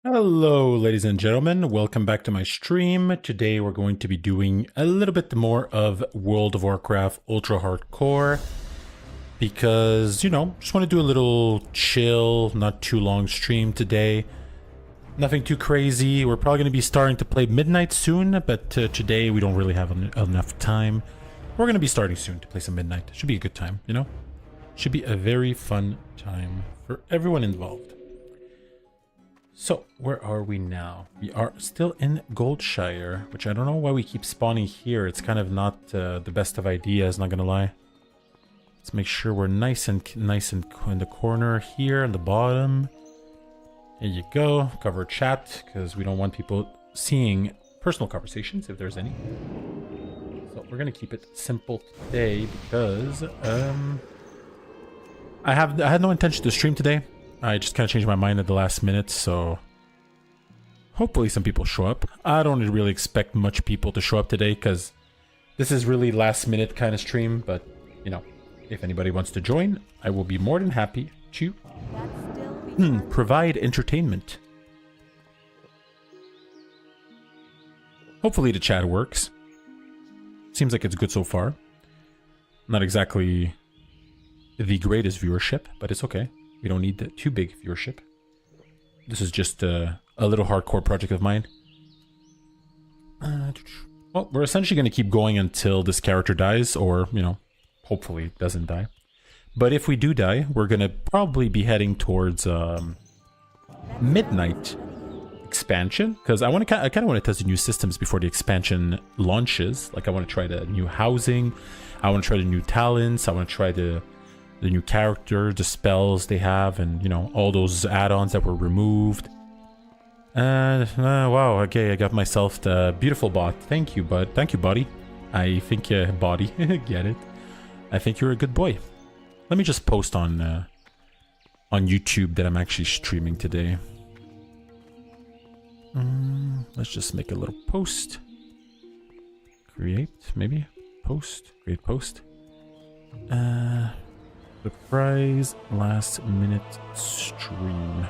Hello, ladies and gentlemen. Welcome back to my stream. Today we're going to be doing a little bit more of World of Warcraft Ultra Hardcore because, just want to do a little chill, not too long stream today. Nothing too crazy. We're probably going to be starting to play Midnight soon, but today we don't really have enough time. We're going to be starting soon to play some Midnight. Should be a good time, Should be a very fun time for everyone involved. So, where are we now? We are still in Goldshire, which I don't know why we keep spawning here. It's kind of not the best of ideas, not gonna lie. Let's make sure we're nice and in the corner here, on the bottom. There you go. Cover chat, because we don't want people seeing personal conversations, if there's any. So, we're gonna keep it simple today, because I had no intention to stream today. I just kind of changed my mind at the last minute, so hopefully some people show up. I don't really expect much people to show up today because this is really last minute kind of stream, but if anybody wants to join, I will be more than happy to provide entertainment. Hopefully the chat works. Seems like it's good so far. Not exactly the greatest viewership, but it's okay. We don't need too big viewership. This is just a little hardcore project of mine. Well, we're essentially going to keep going until this character dies, or, hopefully doesn't die. But if we do die, we're going to probably be heading towards Midnight expansion, because I kind of want to test the new systems before the expansion launches. Like, I want to try the new housing, I want to try the new talents, I want to try the new character, the spells they have, and, all those add-ons that were removed. Wow, okay, I got myself the beautiful bot. Thank you, bud. Thank you, buddy. I think, body, get it. I think you're a good boy. Let me just post on YouTube that I'm actually streaming today. Let's just make a little post. Create, maybe? Post. Create post. Surprise last minute stream.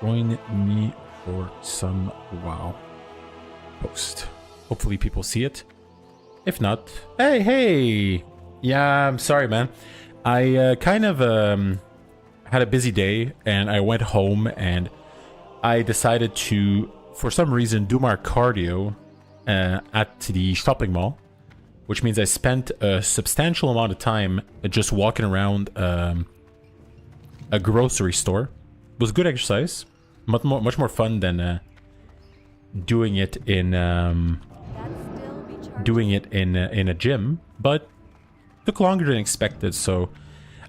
Join me for some WoW post. Hopefully people see it. If not, hey! Yeah, I'm sorry, man. I kind of had a busy day, and I went home, and I decided to, for some reason, do my cardio at the shopping mall. Which means I spent a substantial amount of time just walking around a grocery store. It was good exercise, much more fun than doing it in a gym, but took longer than expected. So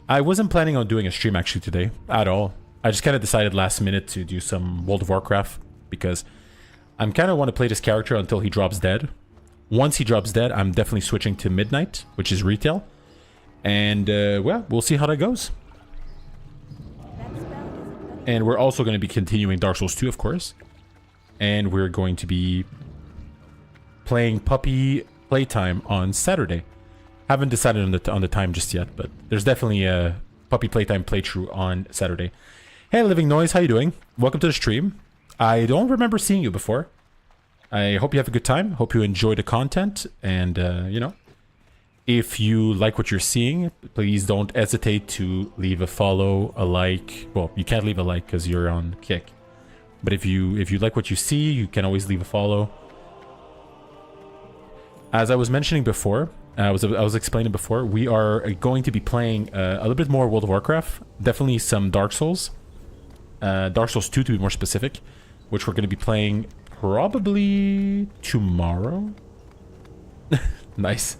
I wasn't planning on doing a stream actually today at all. I just kind of decided last minute to do some World of Warcraft because I'm kind of want to play this character until he drops dead. Once he drops dead, I'm definitely switching to Midnight, which is retail. And, well, we'll see how that goes. And we're also going to be continuing Dark Souls 2, of course. And we're going to be playing Puppy Playtime on Saturday. Haven't decided on the time just yet, but there's definitely a Puppy Playtime playthrough on Saturday. Hey, Living Noise, how you doing? Welcome to the stream. I don't remember seeing you before. I hope you have a good time. Hope you enjoy the content. And, if you like what you're seeing, please don't hesitate to leave a follow, a like. Well, you can't leave a like because you're on Kick. But if you like what you see, you can always leave a follow. As I was mentioning before, I was explaining before, we are going to be playing a little bit more World of Warcraft. Definitely some Dark Souls. Dark Souls 2 to be more specific, which we're going to be playing probably tomorrow. Nice.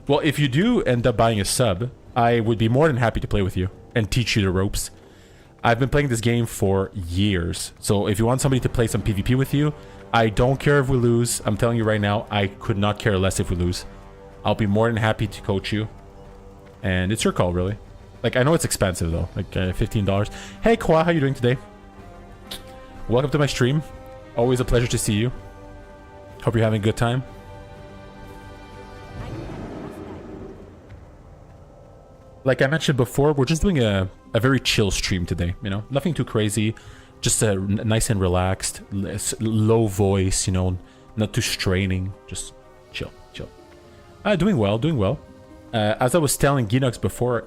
Well, if you do end up buying a sub, I would be more than happy to play with you and teach you the ropes. I've been playing this game for years. So if you want somebody to play some PvP with you, I don't care if we lose. I'm telling you right now, I could not care less if we lose. I'll be more than happy to coach you. And it's your call, really. Like, I know it's expensive, though. Like, $15. Hey, Kwa, how you doing today? Welcome to my stream. Always a pleasure to see you. Hope you're having a good time. Like I mentioned before, we're just doing a very chill stream today, you know? Nothing too crazy, just nice and relaxed, low voice, you know, not too straining, just chill, chill. Doing well, doing well. As I was telling Ginox before,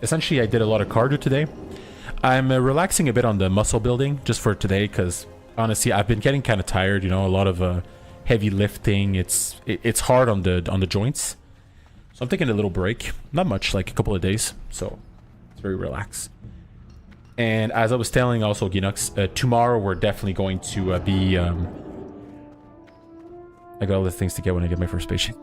essentially I did a lot of cardio today. I'm relaxing a bit on the muscle building just for today because honestly I've been getting kind of tired, you know, a lot of heavy lifting. It's hard on the joints. So I'm taking a little break, not much, like a couple of days, so it's very relaxed. And as I was telling also Ginox, tomorrow we're definitely going to be I got all the things to get when I get my first patient.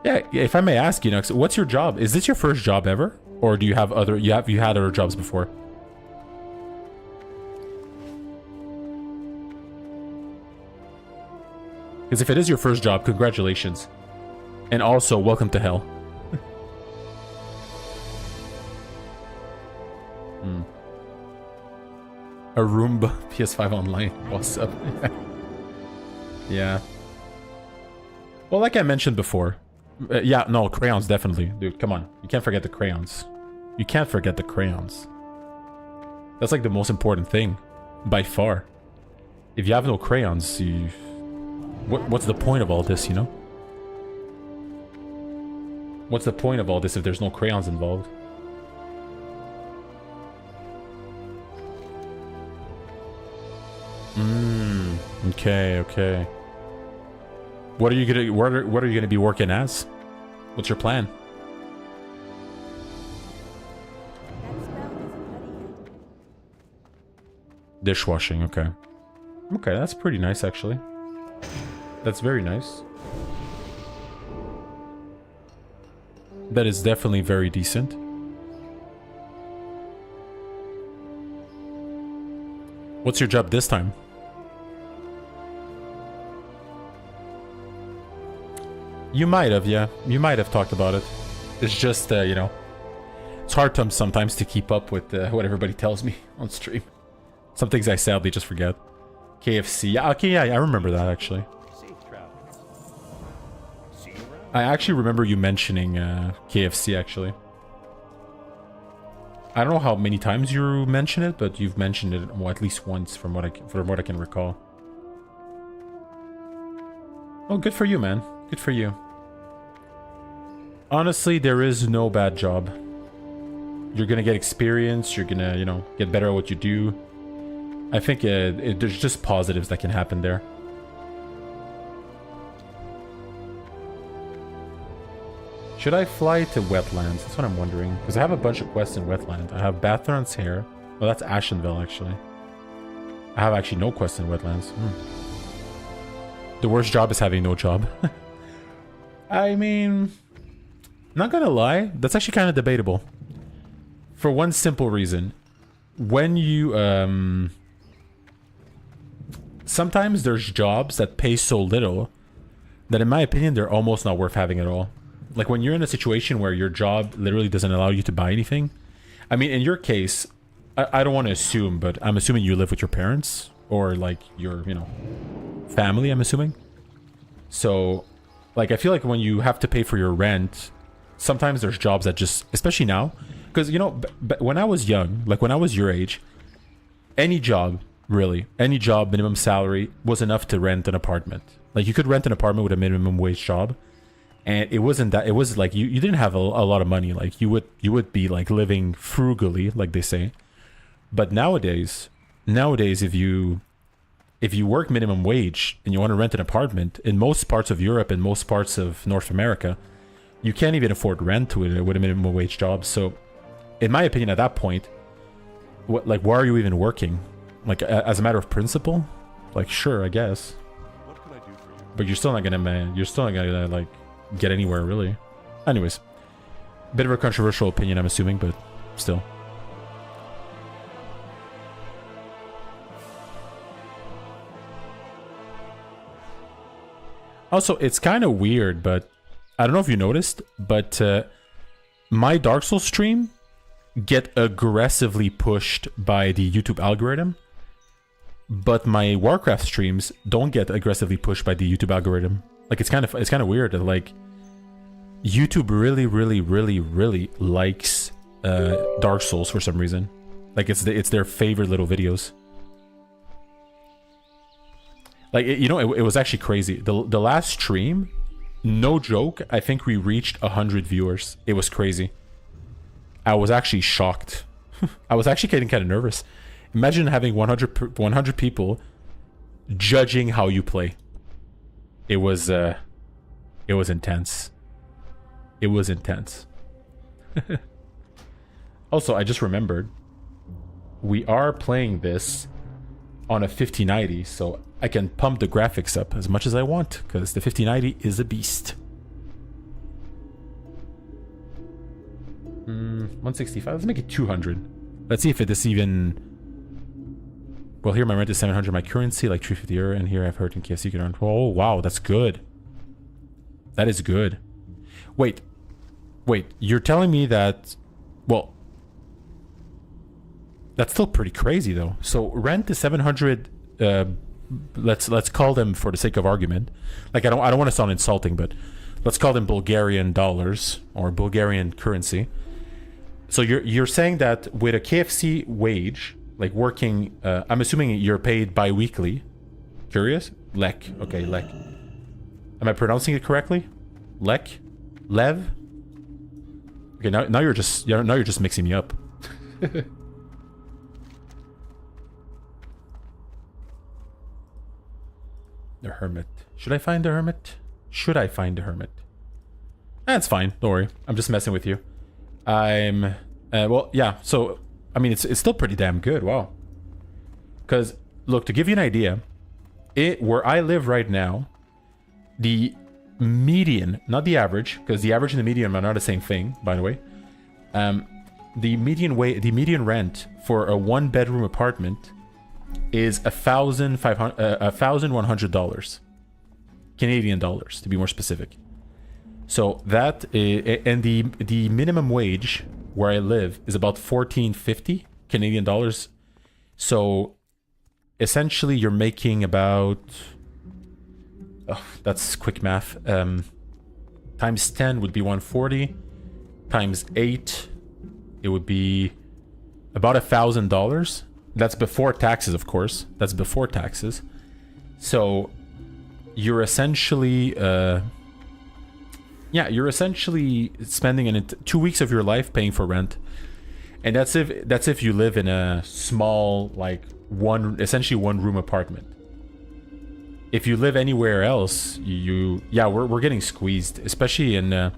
Yeah, if I may ask, Ginox, what's your job? Is this your first job ever? Or do you have other you had other jobs before? Because if it is your first job, congratulations. And also, welcome to hell. A Roomba PS5 online. What's up? Yeah. Well, like I mentioned before. Yeah, no, crayons, definitely. Dude, come on. You can't forget the crayons. You can't forget the crayons. That's like the most important thing. By far. If you have no crayons, you... What's the point of all this, you know? What's the point of all this if there's no crayons involved? Okay, okay. What are you gonna be working as? What's your plan? Dishwashing, okay. Okay, that's pretty nice actually. That's very nice. That is definitely very decent. What's your job this time? You might have, yeah. You might have talked about it. It's just, you know, it's hard sometimes to keep up with what everybody tells me on stream. Some things I sadly just forget. KFC. Yeah, okay, yeah, I remember that actually. I actually remember you mentioning KFC actually. I don't know how many times you mention it, but you've mentioned it well, at least once from what I can recall. Oh, good for you, man. Good for you. Honestly, there is no bad job. You're gonna get experience. You're gonna, you know, get better at what you do. I think there's just positives that can happen there. Should I fly to wetlands? That's what I'm wondering. Because I have a bunch of quests in wetland. I have Bathron's here. Oh, that's Ashenville, actually. I have actually no quests in wetlands. The worst job is having no job. I mean, not gonna lie, that's actually kind of debatable. For one simple reason. When you, sometimes there's jobs that pay so little that in my opinion, they're almost not worth having at all. Like when you're in a situation where your job literally doesn't allow you to buy anything. I mean, in your case, I don't want to assume, but I'm assuming you live with your parents or like your, you know, family, I'm assuming. So, like, I feel like when you have to pay for your rent, sometimes there's jobs that just, especially now, because, you know, when I was young, like when I was your age, any job, really, any job, minimum salary was enough to rent an apartment. Like you could rent an apartment with a minimum wage job. And it wasn't that, it was like, you didn't have a lot of money. Like you would be like living frugally, like they say. But nowadays, if you work minimum wage and you want to rent an apartment, in most parts of Europe and most parts of North America, you can't even afford rent with a minimum wage job. So in my opinion, at that point, why are you even working? Like as a matter of principle? Like, sure, I guess. What can I do for you? But you're still not gonna like get anywhere really. Anyways, bit of a controversial opinion, I'm assuming, but still. Also, it's kind of weird, but I don't know if you noticed, but my Dark Souls stream get aggressively pushed by the YouTube algorithm, but my Warcraft streams don't get aggressively pushed by the YouTube algorithm. Like it's kind of weird. Like YouTube really, really, really, really likes Dark Souls for some reason. Like it's their favorite little videos. Like you know, it was actually crazy. The last stream, no joke, I think we reached 100 viewers. It was crazy. I was actually shocked. I was actually getting kind of nervous. Imagine having 100 people judging how you play. It was intense. It was intense. Also, I just remembered we are playing this on a 5090, so I can pump the graphics up as much as I want because the 5090 is a beast. 165. Let's make it 200. Let's see if it is even. Well, here my rent is 700. My currency like 350 euro, and here I've heard in KFC you can earn. Oh wow, that's good. That is good. Wait, you're telling me that? Well, that's still pretty crazy though. So rent is 700. Let's call them for the sake of argument. Like I don't want to sound insulting, but let's call them Bulgarian dollars or Bulgarian currency. So you're saying that with a KFC wage, like working, I'm assuming you're paid bi-weekly. Curious? Lek. Okay, Lek. Am I pronouncing it correctly? Lek? Lev? Okay, now you're just mixing me up. The hermit. Should I find the hermit? Should I find the hermit? That's fine. Don't worry. I'm just messing with you. I'm... well, yeah. So, I mean, it's still pretty damn good. Wow. Because, look, to give you an idea, where I live right now, the median, not the average, because the average and the median are not the same thing, by the way. The median rent for a one-bedroom apartment is $1,100 Canadian dollars, to be more specific. So that and the minimum wage where I live is about 14.50 Canadian dollars. So essentially, you're making about that's quick math. Times 10 would be 140. Times 8, it would be about $1,000. That's before taxes, of course. That's before taxes. So you're essentially, you're essentially spending 2 weeks of your life paying for rent, and that's if you live in a small, like essentially one room apartment. If you live anywhere else, we're getting squeezed, especially in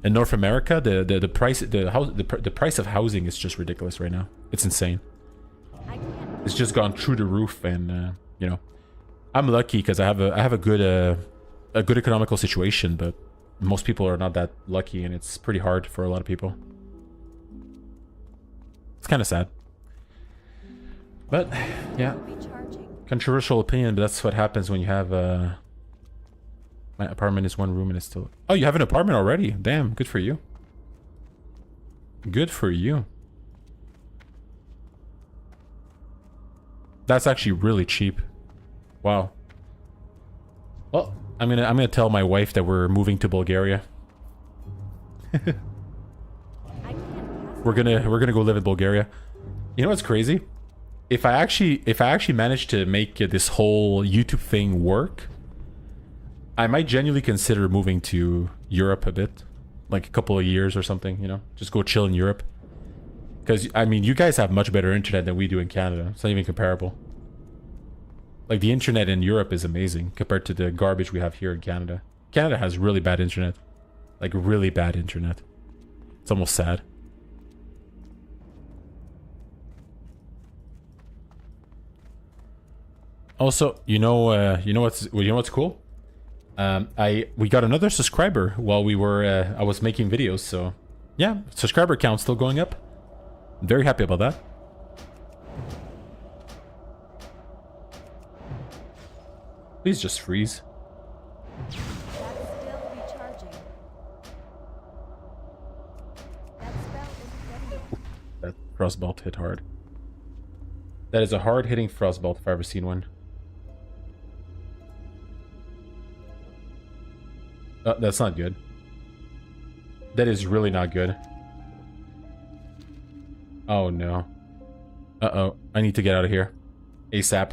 North America. The price of housing is just ridiculous right now. It's insane. It's just gone through the roof, and you know, I'm lucky because I have a good economical situation, but most people are not that lucky, and it's pretty hard for a lot of people. It's kind of sad, but yeah, controversial opinion, but that's what happens when you have my apartment is one room and it's still. Oh, you have an apartment already? Damn, good for you. Good for you. That's actually really cheap. Wow. Well, I'm gonna tell my wife that we're moving to Bulgaria. We're gonna go live in Bulgaria. You know what's crazy? If I actually manage to make this whole YouTube thing work, I might genuinely consider moving to Europe a bit, like a couple of years or something. You know, just go chill in Europe. Because, I mean, you guys have much better internet than we do in Canada. It's not even comparable. Like, the internet in Europe is amazing compared to the garbage we have here in Canada. Canada has really bad internet. Like, really bad internet. It's almost sad. Also, you know what's cool? We got another subscriber while I was making videos, so yeah, subscriber count still going up. I'm very happy about that. Please just freeze. That frostbolt hit hard. That is a hard-hitting frostbolt if I've ever seen one. That's not good. That is really not good. Oh no. Uh-oh. I need to get out of here. ASAP.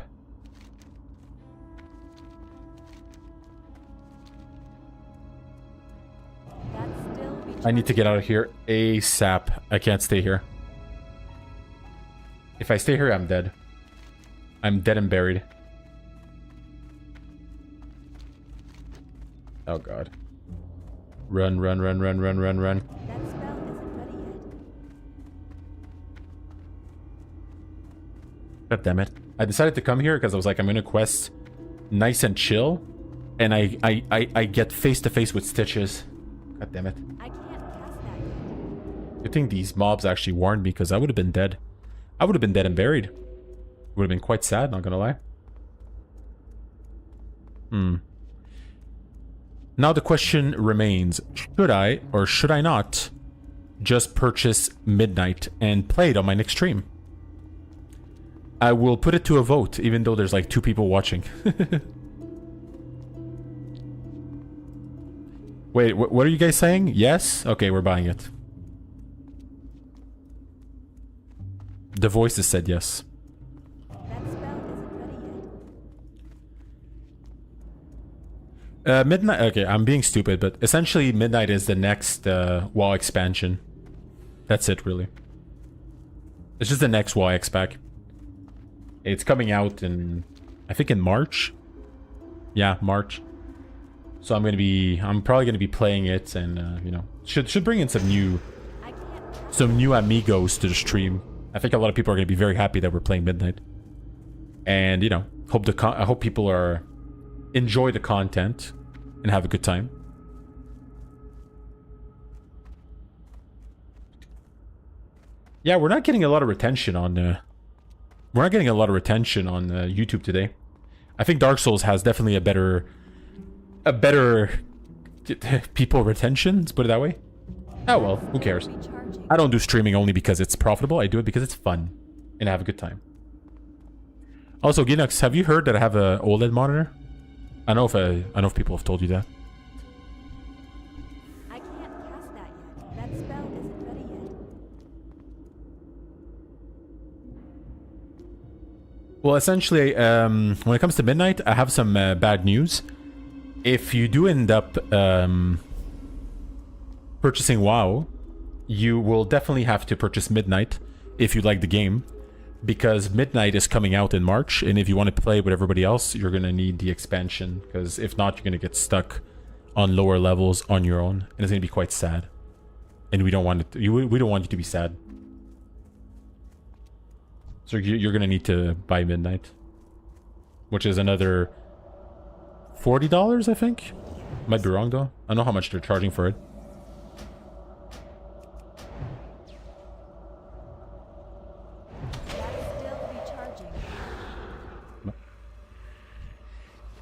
I need to get out of here ASAP. I can't stay here. If I stay here, I'm dead. I'm dead and buried. Oh god. Run, run, run, run, run, run, run. That spell isn't ready yet. God damn it. I decided to come here because I was like, I'm gonna quest nice and chill. And I get face to face with Stitches. God damn it. I can't cast that yet. Good thing these mobs actually warned me because I would have been dead. I would have been dead and buried. Would have been quite sad, not gonna lie. Now the question remains, should I or should I not just purchase Midnight and play it on my next stream? I will put it to a vote, even though there's like 2 people watching. Wait, what are you guys saying? Yes? Okay, we're buying it. The voices said yes. That spell isn't ready yet. Midnight... Okay, I'm being stupid, but essentially Midnight is the next WoW expansion. That's it, really. It's just the next WoW X pack. It's coming out in... I think in March? Yeah, March. So I'm probably gonna be playing it, and you know, should bring in some new amigos to the stream. I think a lot of people are gonna be very happy that we're playing Midnight, and you know, I hope people enjoy the content and have a good time. Yeah, we're not getting a lot of retention on YouTube today. I think Dark Souls has definitely a better people retention, let's put it that way. Oh well, who cares? I don't do streaming only because it's profitable. I do it because it's fun and I have a good time. Also, Ginux, have you heard that I have an OLED monitor? I don't know if people have told you that. I can't cast that yet. That spell isn't ready yet. Well, essentially, when it comes to Midnight, I have some bad news. If you do end up purchasing WoW, you will definitely have to purchase Midnight if you like the game, because Midnight is coming out in March, and if you want to play with everybody else, you're going to need the expansion, because if not, you're going to get stuck on lower levels on your own, and it's going to be quite sad. And we don't want it to, we don't want you to be sad. So you're going to need to buy Midnight, which is another $40, I think. Might be wrong though. I don't know how much they're charging for it.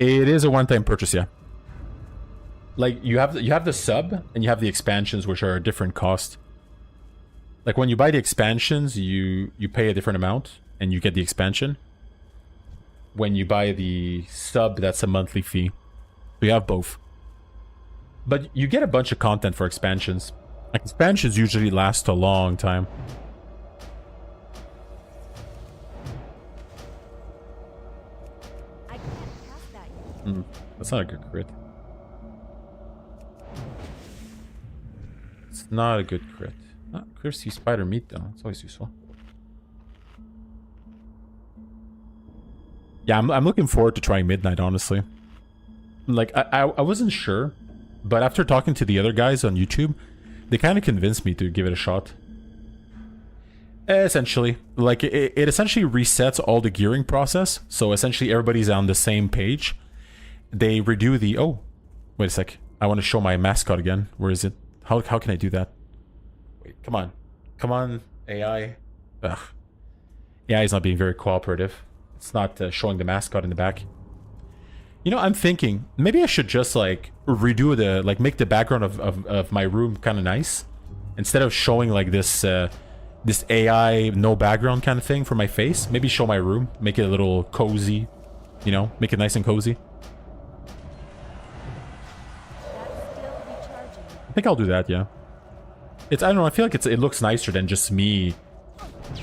It is a one-time purchase, yeah. Like you have the sub and you have the expansions, which are a different cost. Like when you buy the expansions, you pay a different amount and you get the expansion. When you buy the sub, that's a monthly fee. So you have both. But you get a bunch of content for expansions. Like expansions usually last a long time. I can't cast that yet. That's not a good crit. It's not a good crit. Clear sea spider meat though. It's always useful. Yeah, I'm looking forward to trying Midnight, honestly. Like, I wasn't sure, but after talking to the other guys on YouTube, they kind of convinced me to give it a shot. Essentially. Like, it essentially resets all the gearing process, so essentially everybody's on the same page. They redo the... Oh, wait a sec. I want to show my mascot again. Where is it? How can I do that? Wait, come on. Come on, AI. Ugh. AI is not being very cooperative. It's not showing the mascot in the back. You know, I'm thinking maybe I should just like redo the like make the background of my room kind of nice instead of showing like this this AI no background kind of thing for my face. Maybe show my room, make it a little cozy, you know, make it nice and cozy. That's still recharging. I think I'll do that, yeah. It's, I don't know, I feel like it looks nicer than just me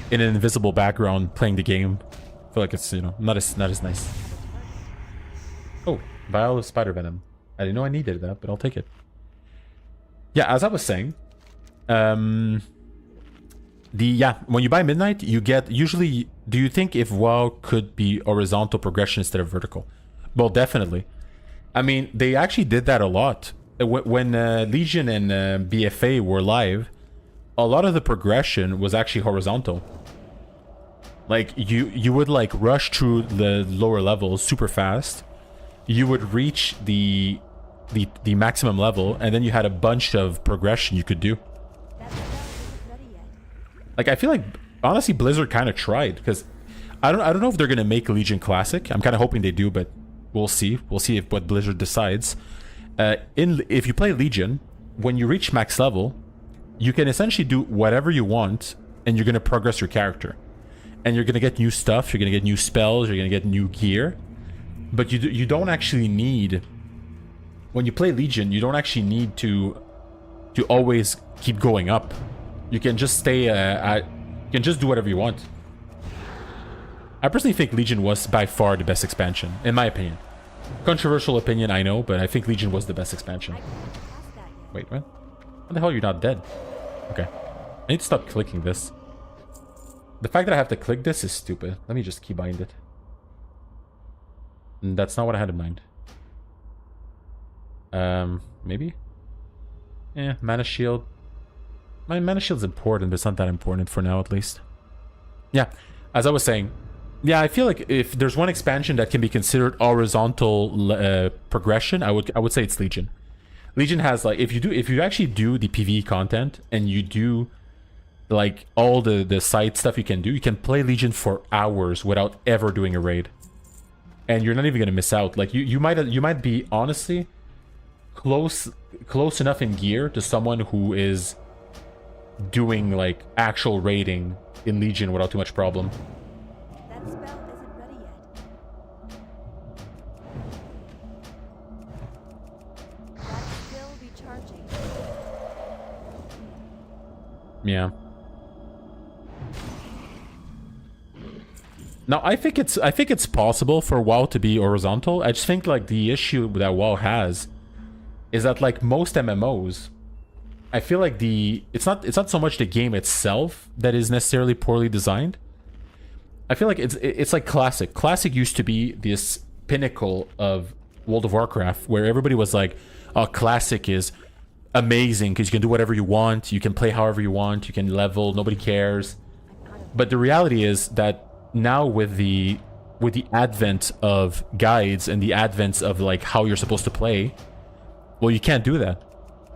in an invisible background playing the game. I feel like it's, you know, not as nice. Oh, vial of spider venom. I didn't know I needed that, but I'll take it. Yeah, as I was saying, when you buy Midnight, you get usually. Do you think if WoW could be horizontal progression instead of vertical? Well, definitely. I mean, they actually did that a lot when Legion and BFA were live. A lot of the progression was actually horizontal. Like you would like rush through the lower levels super fast. You would reach the maximum level, and then you had a bunch of progression you could do. Like, I feel like honestly Blizzard kind of tried, because I don't know if they're gonna make Legion Classic. I'm kind of hoping they do, but we'll see. We'll see if what Blizzard decides. If you play Legion, when you reach max level, you can essentially do whatever you want, and you're gonna progress your character, and you're gonna get new stuff. You're gonna get new spells. You're gonna get new gear, but you don't actually need. When you play Legion, you don't actually need to always keep going up. You can just stay you can just do whatever you want. I personally think Legion was by far the best expansion, in my opinion. Controversial opinion, I know, but I think Legion was the best expansion. Wait, what? How the hell are you not dead? Okay. I need to stop clicking this. The fact that I have to click this is stupid. Let me just keybind it. That's not what I had in mind. Maybe? Yeah, mana shield. My mana shield's important, but it's not that important for now, at least. Yeah, as I was saying, yeah, I feel like if there's one expansion that can be considered horizontal progression, I would say it's Legion. Legion has, like, if you actually do the PvE content and you do like all the side stuff you can do, you can play Legion for hours without ever doing a raid, and you're not even gonna miss out. Like you might be honestly close enough in gear to someone who is doing like actual raiding in Legion without too much problem. That spell isn't ready yet. That's still recharging. Yeah. Now I think it's possible for WoW to be horizontal. I just think like the issue that WoW has is that like most MMOs, I feel like it's not so much the game itself that is necessarily poorly designed. I feel like it's like Classic. Classic used to be this pinnacle of World of Warcraft where everybody was like, oh, Classic is amazing because you can do whatever you want, you can play however you want, you can level, nobody cares. But the reality is that now with the advent of guides and the advent of like how you're supposed to play, well, you can't do that.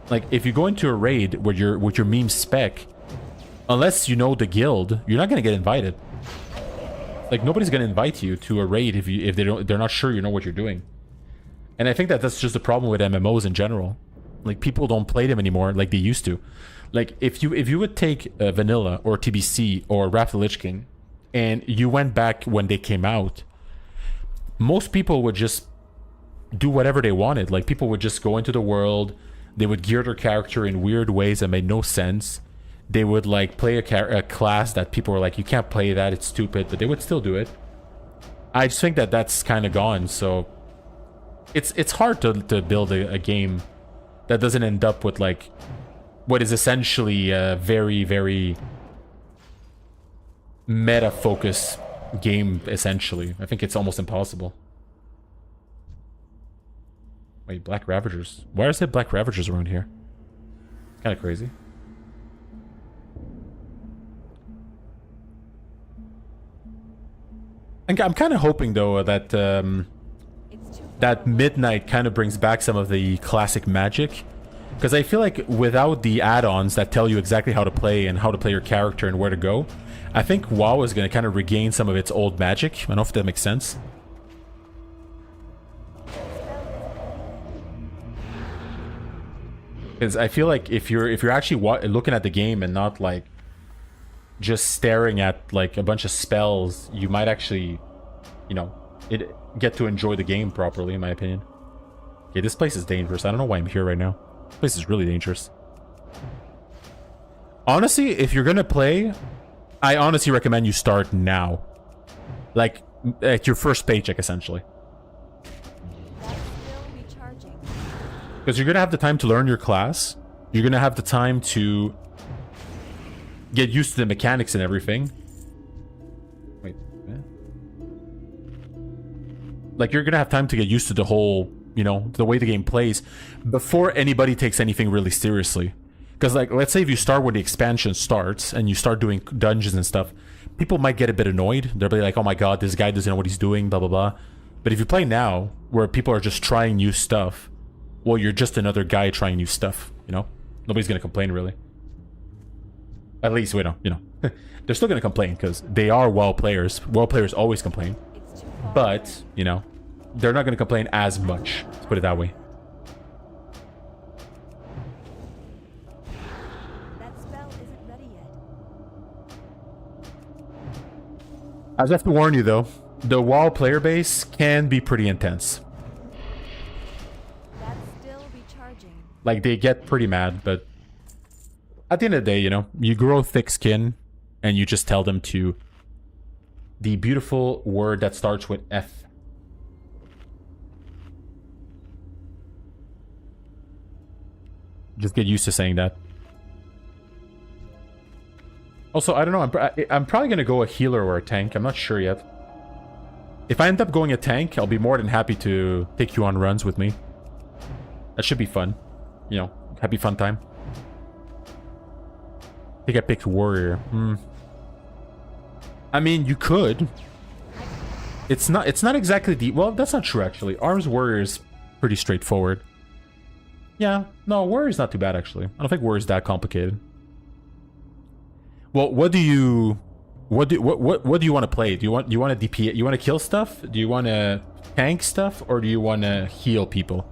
Like if you go into a raid with your meme spec, unless you know the guild, you're not gonna get invited. Like nobody's gonna invite you to a raid if they're not sure you know what you're doing. And I think that's just the problem with MMOs in general. Like people don't play them anymore like they used to. Like if you would take Vanilla or TBC or Wrath of the Lich King, and you went back when they came out, most people would just do whatever they wanted. Like people would just go into the world, they would gear their character in weird ways that made no sense. They would like play a class that people were like, you can't play that, it's stupid, but they would still do it. I just think that that's kind of gone. So it's hard to build a game that doesn't end up with like what is essentially a very, very meta focus game, essentially. I think it's almost impossible. Wait, Black Ravagers. Why is there Black Ravagers around here? Kind of crazy. I'm kind of hoping though that that Midnight kind of brings back some of the classic magic, because I feel like without the add-ons that tell you exactly how to play and how to play your character and where to go, I think WoW is going to kind of regain some of its old magic. I don't know if that makes sense. Because I feel like if you're actually looking at the game and not like just staring at like a bunch of spells, you might actually, you know, get to enjoy the game properly, in my opinion. Okay, this place is dangerous. I don't know why I'm here right now. This place is really dangerous. Honestly, if you're gonna play, I honestly recommend you start now. Like, at your first paycheck, essentially. That's still recharging. Because you're gonna have the time to learn your class. You're gonna have the time to get used to the mechanics and everything. Wait, eh? Like, you're gonna have time to get used to the whole, you know, the way the game plays before anybody takes anything really seriously. Because, like, let's say if you start when the expansion starts and you start doing dungeons and stuff, people might get a bit annoyed. They'll be like, oh my god, this guy doesn't know what he's doing, blah, blah, blah. But if you play now, where people are just trying new stuff, well, you're just another guy trying new stuff, you know? Nobody's going to complain, really. At least, we don't, you know. They're still going to complain, because they are WoW players. WoW players always complain. It's too far But, away. you know, they're not going to complain as much. Let's put it that way. That spell isn't ready yet. I just have to warn you, though. The WoW player base can be pretty intense. That's still recharging. Like, they get pretty mad, but at the end of the day, you know, you grow thick skin and you just tell them to the beautiful word that starts with F. Just get used to saying that. Also, I don't know, I'm probably going to go a healer or a tank. I'm not sure yet. If I end up going a tank, I'll be more than happy to take you on runs with me. That should be fun. You know, happy fun time. I think I picked warrior. I mean, you could. It's not exactly the... Well, that's not true, actually. Arms warrior is pretty straightforward. Yeah, no, warrior's not too bad, actually. I don't think warrior's that complicated. Well, what do you want to play? Do you want to DP? You want to kill stuff? Do you want to tank stuff, or do you want to heal people?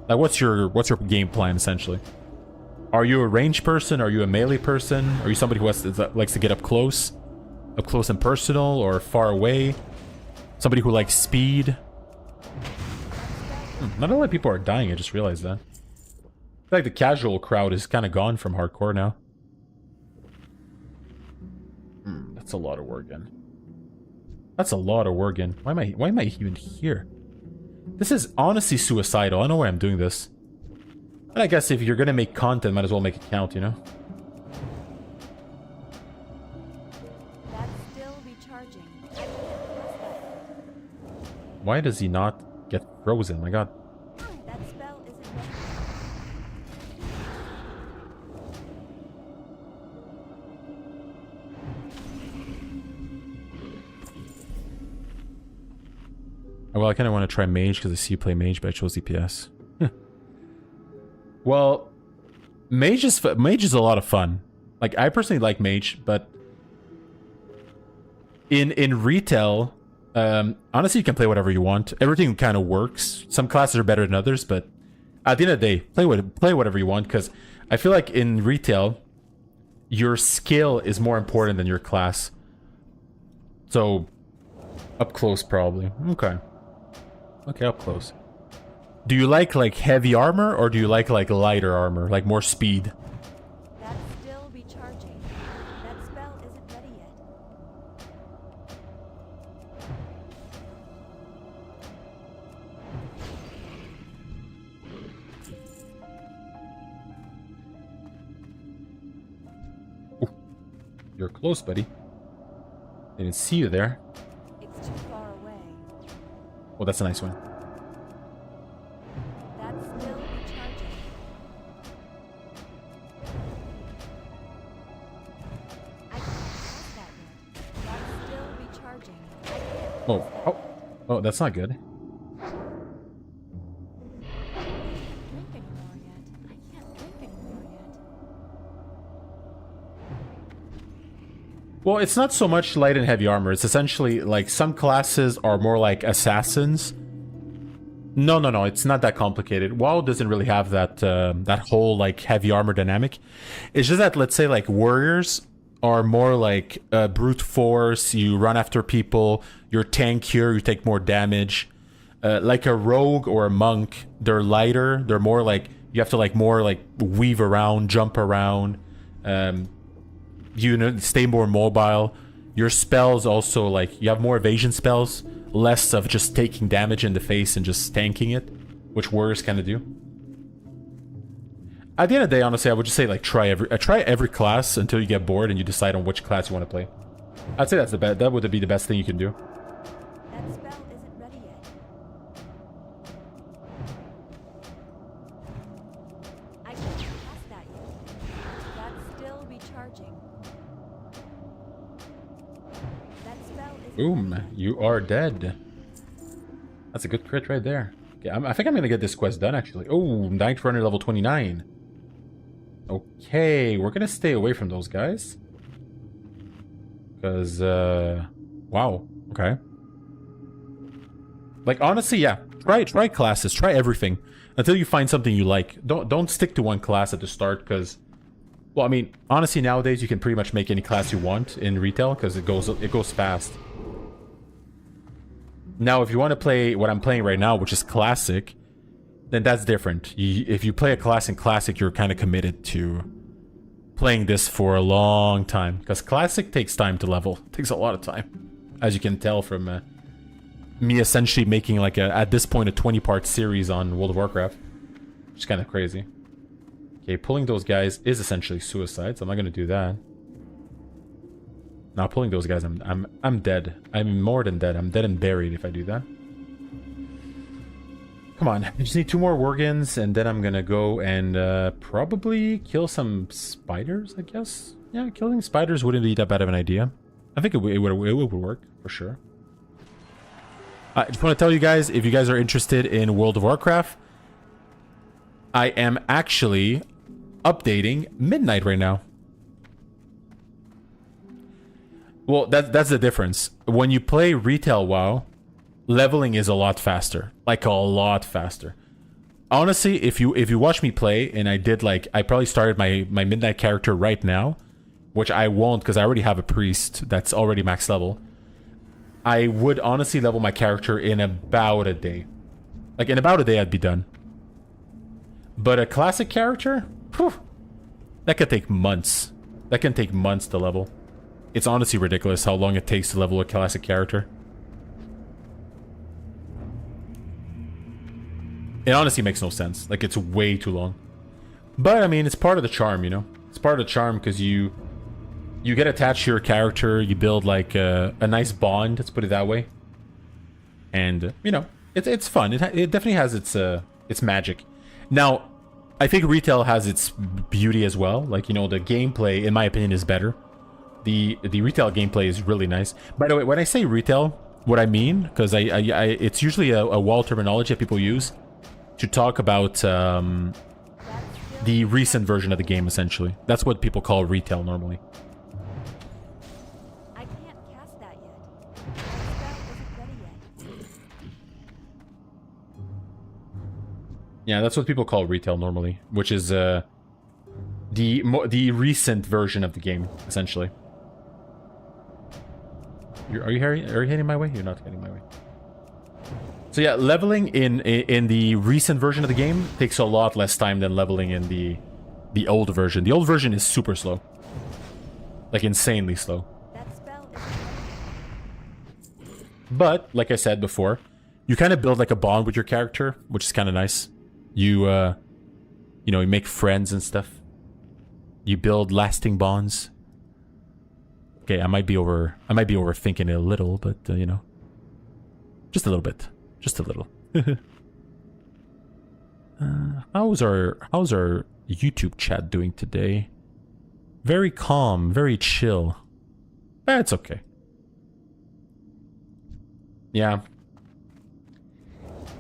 Like, what's your game plan essentially? Are you a range person? Are you a melee person? Are you somebody who likes to get up close and personal, or far away? Somebody who likes speed? Not a lot of people are dying. I just realized that. I feel like the casual crowd is kind of gone from hardcore now. That's a lot of Worgen. That's a lot of Worgen. Why am I even here? This is honestly suicidal. I know why I'm doing this. And I guess if you're gonna make content, might as well make it count, you know? That's still recharging. I can't press that. Why does he not get frozen? My god. That spell isn't ready. Well, I kind of want to try mage because I see you play mage, but I chose DPS. Well, mage is a lot of fun. Like, I personally like mage, but in retail, honestly, you can play whatever you want. Everything kind of works. Some classes are better than others, but at the end of the day, play whatever you want, because I feel like in retail, your skill is more important than your class. So, up close probably. Okay, up close. Do you like heavy armor, or do you like lighter armor, like more speed? That's still recharging. That spell isn't ready yet. Ooh, you're close, buddy. Didn't see you there. It's too far away. Oh, that's a nice one. That's still recharging. I can't press that yet. That's still recharging. I can't press Oh, that. oh, that's not good. I can't drink anymore yet. I can't drink anymore yet. Well, it's not so much light and heavy armor. It's essentially like some classes are more like assassins. No, it's not that complicated. WoW doesn't really have that that whole like heavy armor dynamic. It's just that, let's say, like warriors are more like brute force. You run after people. You're tankier. You take more damage. Like a rogue or a monk, they're lighter. They're more like you have to more weave around, jump around. you know, stay more mobile. Your spells also, like, you have more evasion spells, less of just taking damage in the face and just tanking it, which warriors kind of do. At the end of the day, honestly, I would just say, like, try every class until you get bored and you decide on which class you want to play. I'd say that's the best. That would be the best thing you can do. That spell isn't ready yet. I can't cast that yet. That's still recharging. That spell isn't Boom, ready yet. you are dead. That's a good crit right there. Okay, I think I'm gonna get this quest done, actually. Oh, Night Runner level 29. Okay, we're gonna stay away from those guys. Because, wow, okay. Like, honestly, yeah, try classes, try everything. Until you find something you like. Don't stick to one class at the start, because... Well, I mean, honestly, nowadays you can pretty much make any class you want in retail, because it goes fast. Now, if you want to play what I'm playing right now, which is Classic, then that's different. If you play a class in Classic, you're kind of committed to playing this for a long time. Because Classic takes time to level. It takes a lot of time. As you can tell from me essentially making, like, at this point, a 20-part series on World of Warcraft. Which is kind of crazy. Okay, pulling those guys is essentially suicide, so I'm not going to do that. Now, pulling those guys, I'm dead. I'm more than dead. I'm dead and buried if I do that. Come on, I just need 2 more worgens, and then I'm gonna go and probably kill some spiders, I guess. Yeah, killing spiders wouldn't be that bad of an idea. I think it would work, for sure. I just want to tell you guys, if you guys are interested in World of Warcraft, I am actually updating Midnight right now. Well, that's the difference. When you play retail WoW, leveling is a lot faster. Like, a lot faster. Honestly, if you watch me play, and I did, like, I probably started my Midnight character right now, which I won't because I already have a priest that's already max level. I would honestly level my character in about a day. Like, in about a day, I'd be done. But a classic character, whew, that could take months. That can take months to level. It's honestly ridiculous how long it takes to level a classic character. It honestly makes no sense. Like, it's way too long. But, I mean, it's part of the charm, you know? It's part of the charm because you get attached to your character, you build, like, a nice bond, let's put it that way. And, you know, it's fun. It definitely has its magic. Now, I think retail has its beauty as well. Like, you know, the gameplay, in my opinion, is better. The retail gameplay is really nice. By the way, when I say retail, what I mean, because it's usually a WoW terminology that people use to talk about the recent version of the game, essentially. That's what people call retail normally. I can't cast that yet. That spell isn't ready yet. Yeah, that's what people call retail normally, which is the recent version of the game, essentially. Are you heading my way? You're not heading my way. So yeah, leveling in the recent version of the game takes a lot less time than leveling in the old version. The old version is super slow. Like, insanely slow. That spell isn't ready yet. But, like I said before, you kind of build, like, a bond with your character, which is kind of nice. You know, you make friends and stuff. You build lasting bonds. Okay, I might be overthinking it a little, but you know, just a little bit, just a little. How's our YouTube chat doing today? Very calm, very chill. It's okay. Yeah,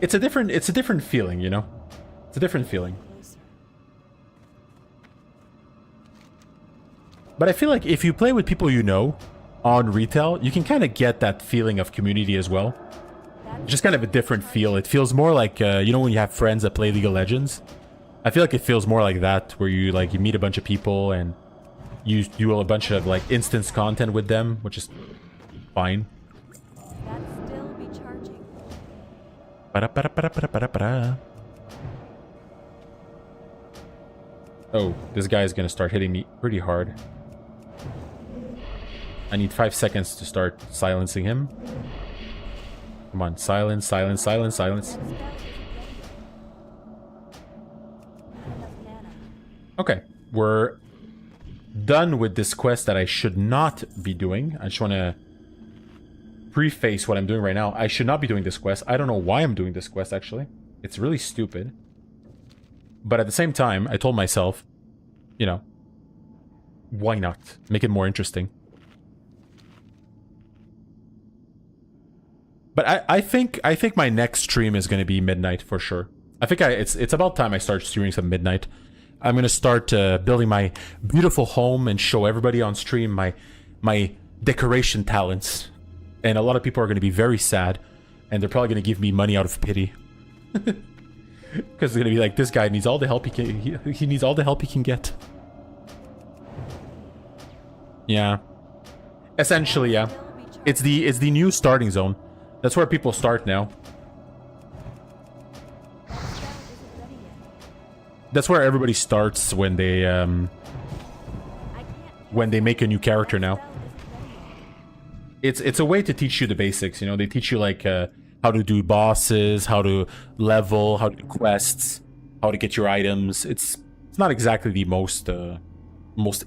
it's a different feeling, you know. It's a different feeling. Closer. But I feel like if you play with people you know on retail, you can kind of get that feeling of community as well. Just kind of a different feel. It feels more like, you know, when you have friends that play League of Legends? I feel like it feels more like that, where you meet a bunch of people and you do a bunch of, like, instance content with them, which is fine. That's still recharging. Ba-da-ba-da-ba-da-ba-da-ba-da. Oh, this guy is gonna start hitting me pretty hard. I need 5 seconds to start silencing him. Come on, silence, silence, silence, silence. That spell isn't ready yet. Not enough mana. Okay, we're done with this quest that I should not be doing. I just want to preface what I'm doing right now. I should not be doing this quest. I don't know why I'm doing this quest, actually. It's really stupid. But at the same time, I told myself, you know, why not? Make it more interesting. But I think my next stream is going to be midnight for sure. I think it's about time I start streaming some midnight. I'm going to start building my beautiful home and show everybody on stream my decoration talents. And a lot of people are going to be very sad, and they're probably going to give me money out of pity. Because they're going to be like, this guy needs all the help he can. He needs all the help he can get. Yeah. Essentially, yeah. It's the new starting zone. That's where people start now. That spell isn't ready yet. That's where everybody starts when they I can't when they make a new character now. spell isn't ready yet. It's a way to teach you the basics, you know. They teach you like how to do bosses, how to level, how to do quests, how to get your items. It's not exactly the most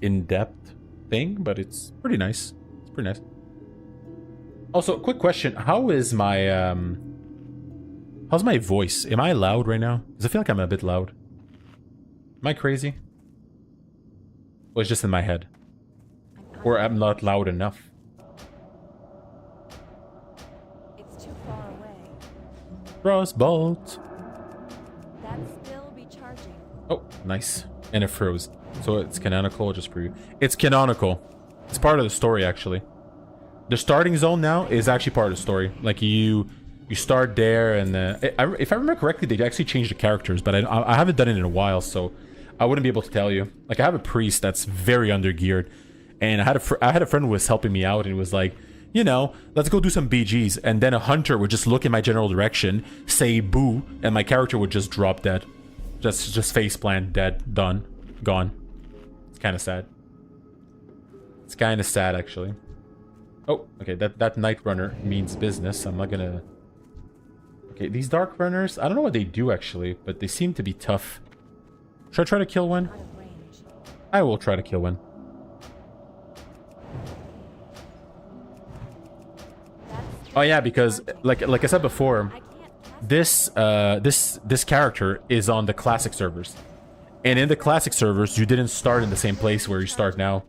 in-depth thing, but it's pretty nice. It's pretty nice. Also, quick question: how is my how's my voice? Am I loud right now? Does it feel like I'm a bit loud? Am I crazy? Or it's just in my head, or I'm not loud enough? It's too far away. Frostbolt. That's still recharging. Oh, nice. And it froze. So it's canonical, just for you. It's canonical. It's part of the story, actually. The starting zone now is actually part of the story. Like, you start there, and if I remember correctly, they actually changed the characters, but I haven't done it in a while, so I wouldn't be able to tell you. Like, I have a priest that's very undergeared, and I had a friend who was helping me out, and was like, you know, let's go do some BGs, and then a hunter would just look in my general direction, say boo, and my character would just drop dead. Just face plant, dead, done, gone. It's kind of sad. It's kind of sad, actually. Oh, okay, that Night Runner means business. I'm not gonna... Okay, these Dark Runners, I don't know what they do, actually, but they seem to be tough. Should I try to kill one? Out of range. I will try to kill one. That's Oh yeah, because like I said before, I can't cast this character is on the classic servers. And in the classic servers, you didn't start in the same place where you start now.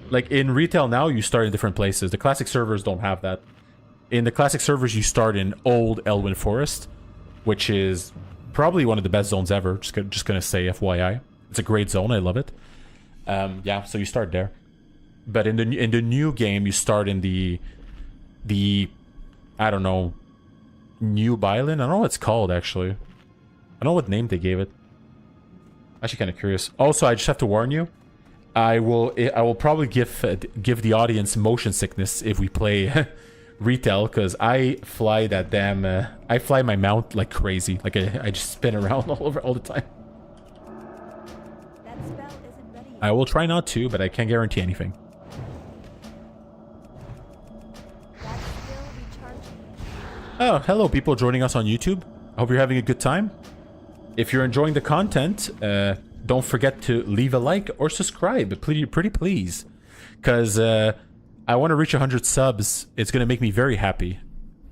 Like, in retail now, you start in different places. The classic servers don't have that. In the classic servers, you start in Old Elwyn Forest, which is probably one of the best zones ever. Just gonna say FYI. It's a great zone. I love it. Yeah, so you start there. But in the new game, you start in the I don't know, New Byland? I don't know what it's called, actually. I don't know what name they gave it. Actually, kind of curious. Also, I just have to warn you. I will probably give the audience motion sickness if we play retail, because I fly that damn I fly my mount like crazy. Like I just spin around all the time. that spell isn't ready yet. I will try not to, but I can't guarantee anything. That's still recharging. Oh, hello people joining us on YouTube. I hope you're having a good time. If you're enjoying the content, don't forget to leave a like or subscribe, pretty please, because I want to reach 100 subs. It's gonna make me very happy,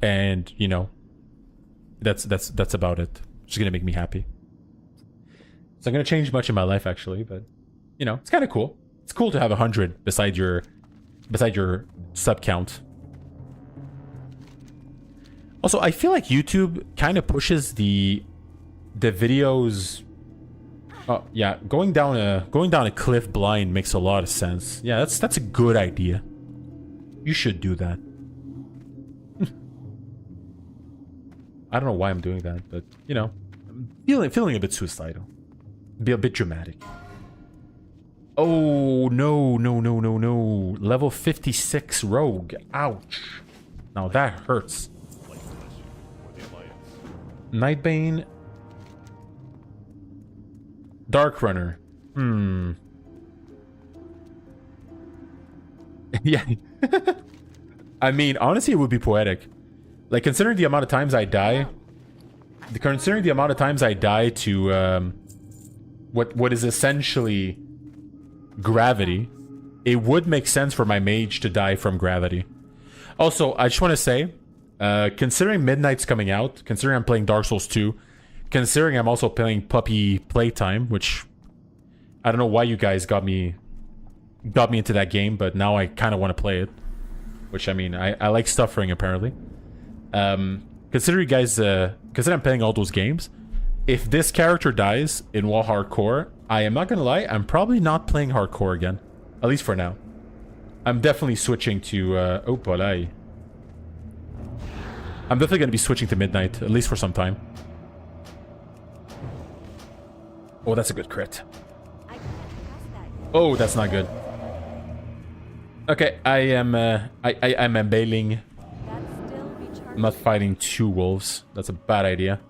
and you know, that's about it. It's gonna make me happy. It's not gonna change much in my life, actually, but you know, it's kind of cool. It's cool to have 100 beside your sub count. Also, I feel like YouTube kind of pushes the videos. Oh yeah, going down a cliff blind makes a lot of sense. Yeah, that's a good idea. You should do that. I don't know why I'm doing that, but you know, I'm feeling a bit suicidal. Be a bit dramatic. Oh no. Level 56 rogue. Ouch. Now that hurts. Nightbane. Dark Runner. Yeah. I mean, honestly, it would be poetic. Like, considering the amount of times I die... Considering the amount of times I die to, what is essentially gravity, it would make sense for my mage to die from gravity. Also, I just want to say, considering Midnight's coming out, considering I'm playing Dark Souls 2, considering I'm also playing Puppy Playtime, which I don't know why you guys got me into that game, but now I kind of want to play it. Which, I mean, I like suffering, apparently. Consider you guys, consider I'm playing all those games, if this character dies in WoW Hardcore, I am not gonna lie, I'm probably not playing Hardcore again. At least for now. I'm definitely switching to, oh, Polai. I'm definitely gonna be switching to Midnight, at least for some time. Oh, that's a good crit. Oh, that's not good. Okay, I am, I'm bailing. I'm not fighting 2 wolves. That's a bad idea.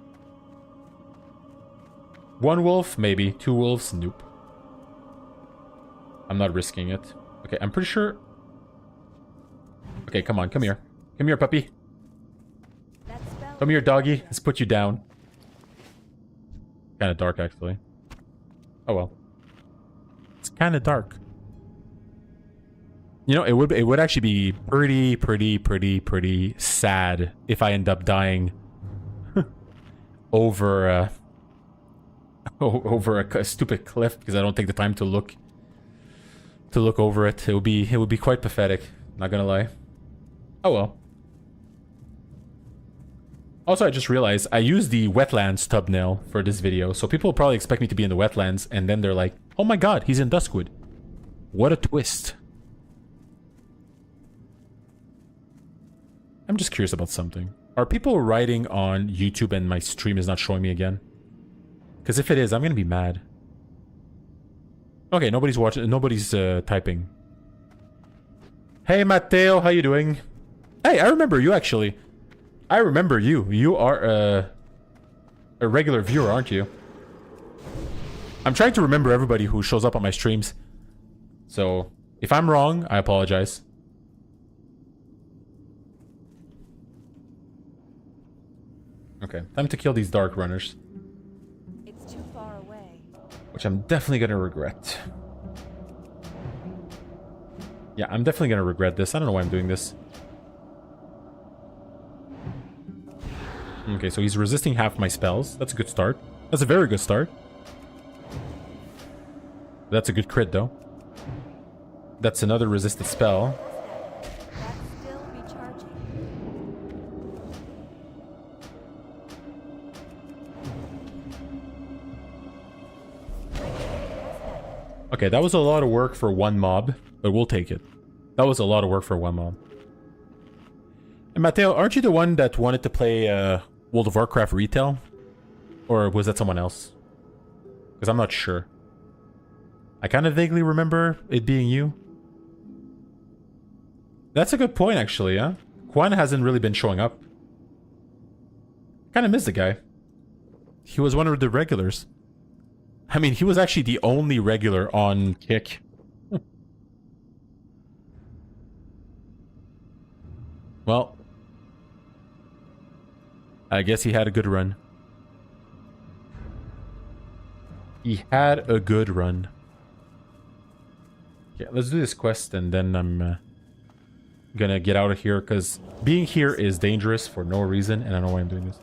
1 wolf, maybe. 2 wolves, nope. I'm not risking it. Okay, I'm pretty sure... Okay, come on, come here. Come here, puppy. Come here, doggy. Let's put you down. Kind of dark, actually. Oh, well. It's kind of dark. You know, it would actually be pretty sad if I end up dying over over a stupid cliff because I don't take the time to look over it. It would be quite pathetic. Not gonna lie. Oh well. Also, I just realized I used the wetlands thumbnail for this video, so people will probably expect me to be in the wetlands, and then they're like, "Oh my god, he's in Duskwood." What a twist. I'm just curious about something. Are people writing on YouTube and my stream is not showing me again? Because if it is, I'm gonna be mad. Okay, nobody's watching. Nobody's typing. Hey, Matteo, how you doing? Hey, I remember you actually. I remember you. You are a regular viewer, aren't you? I'm trying to remember everybody who shows up on my streams. So, if I'm wrong, I apologize. Okay, time to kill these dark runners. It's too far away. Which I'm definitely gonna regret. Yeah, I'm definitely gonna regret this. I don't know why I'm doing this. Okay, so he's resisting half my spells. That's a good start. That's a very good start. That's a good crit, though. That's another resisted spell. That's still recharging. Okay, that was a lot of work for one mob, but we'll take it. That was a lot of work for one mob. And Matteo, aren't you the one that wanted to play World of Warcraft retail? Or was that someone else? Because I'm not sure. I kind of vaguely remember it being you. That's a good point, actually, yeah? Quan hasn't really been showing up. Kind of miss the guy. He was one of the regulars. I mean, he was actually the only regular on Kick. Well, I guess he had a good run. He had a good run. Yeah, let's do this quest and then I'm gonna get out of here because being here is dangerous for no reason and I don't know why I'm doing this.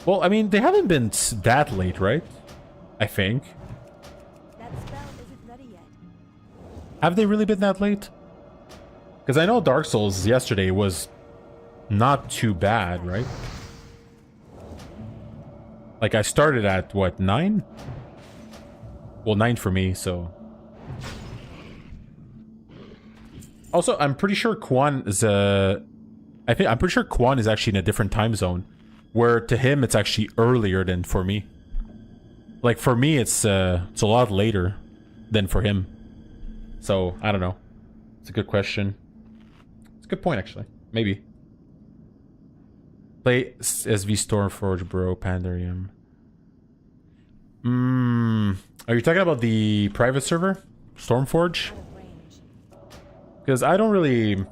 Well, I mean, they haven't been that late, right? I think. That spell isn't ready yet. Have they really been that late? Because I know Dark Souls yesterday was not too bad, right? Like, I started at, what, 9? Well, 9 for me, so... Also, I'm pretty sure Quan is, I'm pretty sure Quan is actually in a different time zone. Where, to him, it's actually earlier than for me. Like, for me, it's a lot later than for him. So, I don't know. It's a good question. It's a good point, actually. Maybe. Play SV Stormforge, bro. Pandarium. Are you talking about the private server? Stormforge? Because I don't really...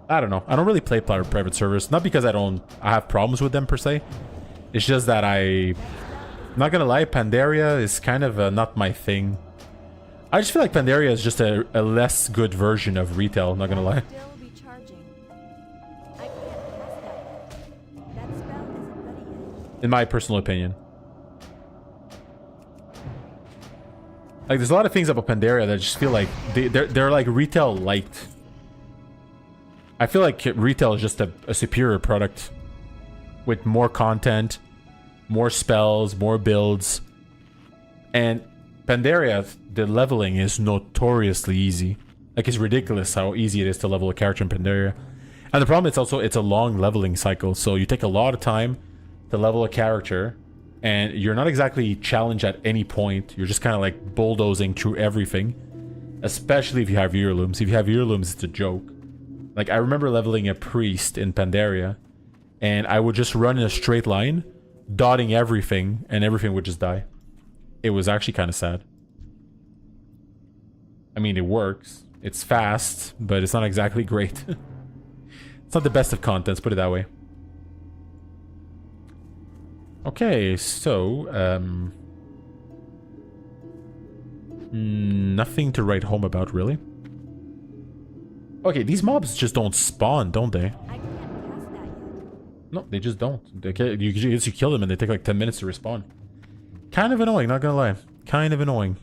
I don't know. I don't really play private servers. Not because I have problems with them per se. It's just that I'm not gonna lie, Pandaria is kind of not my thing. I just feel like Pandaria is just a less good version of retail, not gonna lie. Still recharging. I can't cast that yet. That spell isn't ready yet. In my personal opinion. Like, there's a lot of things about Pandaria that I just feel like they're like retail light. I feel like retail is just a superior product with more content, more spells, more builds. And Pandaria, the leveling is notoriously easy. Like, it's ridiculous how easy it is to level a character in Pandaria. And the problem is also it's a long leveling cycle, so you take a lot of time to level a character, and you're not exactly challenged at any point. You're just kind of like bulldozing through everything, especially if you have heirlooms. If you have heirlooms, it's a joke. Like, I remember leveling a priest in Pandaria, and I would just run in a straight line, dotting everything, and everything would just die. It was actually kind of sad. I mean, it works. It's fast, but it's not exactly great. It's not the best of contents, put it that way. Okay, so, nothing to write home about, really. Okay, these mobs just don't spawn, don't they? I can't cast that yet. No, they just don't. You kill them and they take like 10 minutes to respawn. Kind of annoying, not gonna lie. Kind of annoying.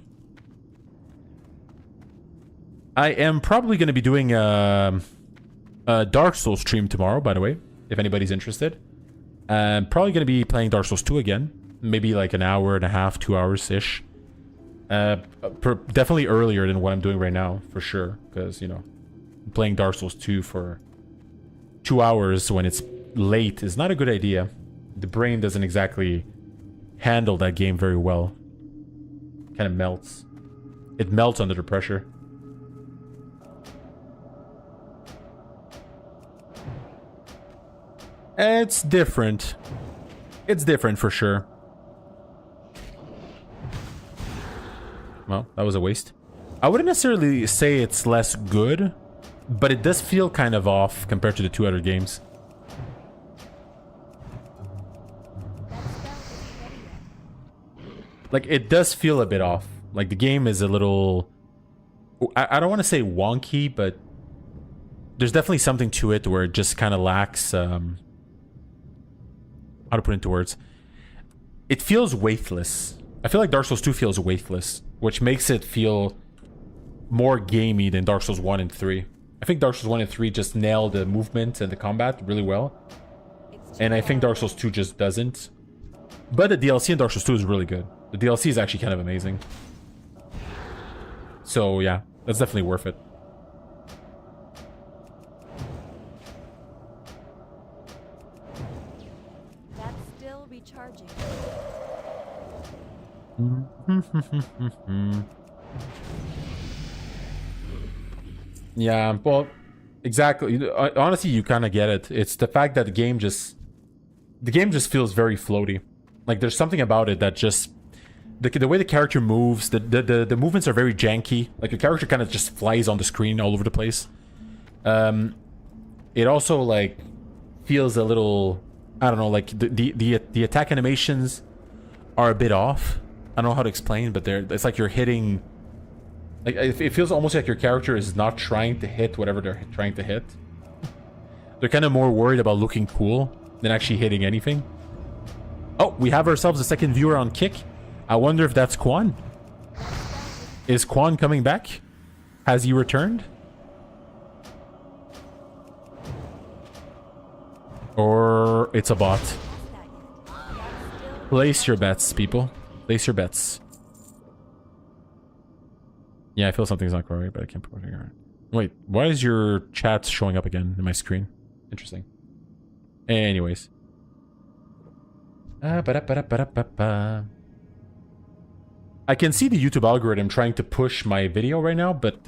I am probably going to be doing a Dark Souls stream tomorrow, by the way, if anybody's interested. I'm probably going to be playing Dark Souls 2 again. Maybe like an hour and a half, 2 hours-ish. Definitely earlier than what I'm doing right now, for sure. Because, you know, playing Dark Souls 2 for 2 hours when it's late is not a good idea. The brain doesn't exactly handle that game very well. Kind of melts. It melts under the pressure. It's different. It's different for sure. Well, that was a waste. I wouldn't necessarily say it's less good, but it does feel kind of off compared to the 2 other games. Like, it does feel a bit off. Like, the game is a little... I don't want to say wonky, but there's definitely something to it where it just kind of lacks... how to put it into words? It feels weightless. I feel like Dark Souls 2 feels weightless, which makes it feel more gamey than Dark Souls 1 and 3. I think Dark Souls 1 and 3 just nailed the movement and the combat really well. And I think Dark Souls 2 just doesn't. But the DLC in Dark Souls 2 is really good. The DLC is actually kind of amazing. So yeah, that's definitely worth it. Recharging. Yeah, well, exactly. Honestly, you kind of get it. It's the fact that the game just feels very floaty. Like, there's something about it that just the way the character moves, the movements are very janky. Like, the character kind of just flies on the screen all over the place. It also like feels a little, I don't know, like the attack animations are a bit off. I don't know how to explain, but it's like you're hitting, like, it feels almost like your character is not trying to hit whatever they're trying to hit. They're kind of more worried about looking cool than actually hitting anything. Oh, we have ourselves a second viewer on Kick. I wonder if that's Quan. Is Quan coming back? Has he returned? Or it's a bot. Place your bets, people. Place your bets. Yeah, I feel something's not quite right, but I can't put it here. Wait, why is your chat showing up again in my screen? Interesting. Anyways. I can see the YouTube algorithm trying to push my video right now, but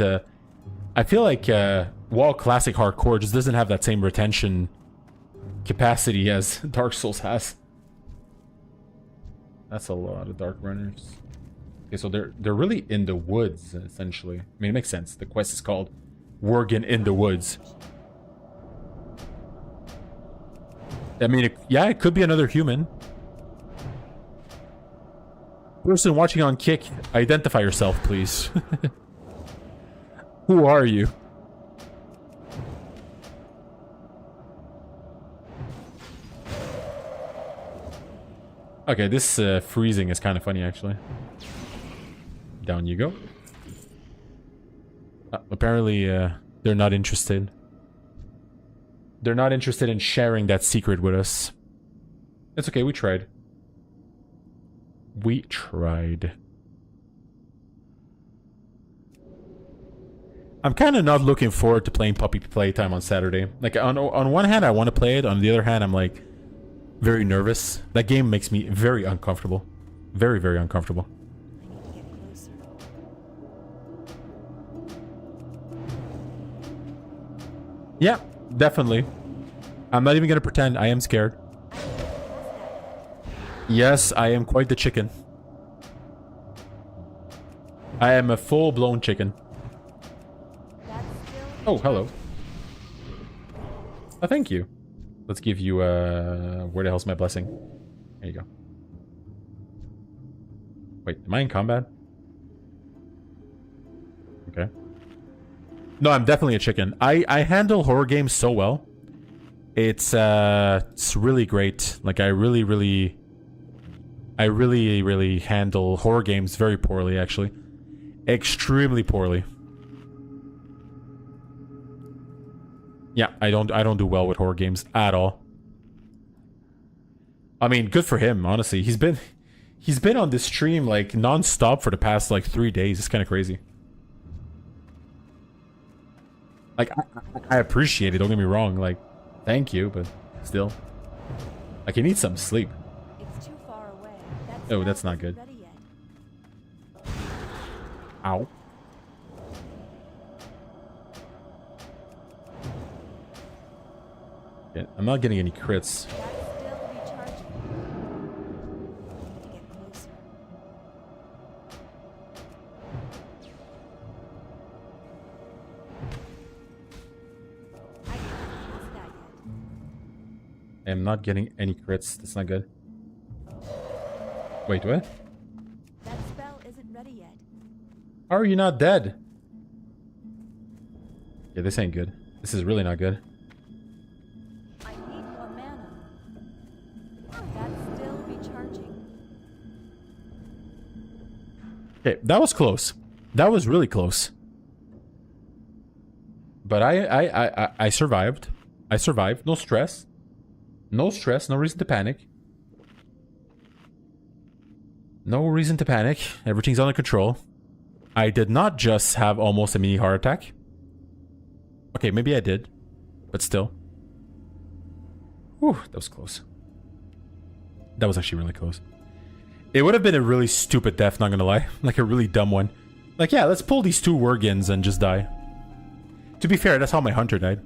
I feel like WoW Classic Hardcore just doesn't have that same retention capacity as Dark Souls has. That's a lot of Dark Runners. Okay, so they're really in the woods, essentially. I mean, it makes sense. The quest is called Worgen in the woods. I mean, yeah, it could be another human. Person watching on Kick, identify yourself, please. Who are you? Okay, this freezing is kind of funny, actually. Down you go. Apparently, they're not interested. They're not interested in sharing that secret with us. It's okay, we tried. We tried. I'm kind of not looking forward to playing Puppy Playtime on Saturday. Like, on one hand, I want to play it. On the other hand, I'm like, very nervous. That game makes me very uncomfortable. Very, very uncomfortable. I need to get closer. Yeah, definitely. I'm not even gonna pretend. I am scared. Yes, I am quite the chicken. I am a full-blown chicken. Oh, hello. Oh, thank you. Let's give you, where the hell's my blessing? There you go. Wait, am I in combat? Okay. No, I'm definitely a chicken. I handle horror games so well. It's really great. Like, I really handle horror games very poorly, actually. Extremely poorly. Yeah, I don't do well with horror games at all. I mean, good for him, honestly. He's been on this stream like non-stop for the past like 3 days. It's kind of crazy. Like, I appreciate it, don't get me wrong. Like, thank you, but still. Like, he needs some sleep. It's too far away. Oh, that's not good. Ready yet. Ow. Yeah, I'm not getting any crits. That's still recharging. I need to get closer. I can't pass that yet. I am not getting any crits. That's not good. Wait, what? That spell isn't ready yet. How are you not dead? Yeah, this ain't good. This is really not good. I need more mana. That's still recharging. Okay, that was close. That was really close. But I survived. I survived. No stress. No stress. No reason to panic. No reason to panic. Everything's under control. I did not just have almost a mini heart attack. Okay, maybe I did. But still. Whew, that was close. That was actually really close. It would have been a really stupid death, not gonna lie. Like a really dumb one. Like, yeah, let's pull these two Worgens and just die. To be fair, that's how my hunter died.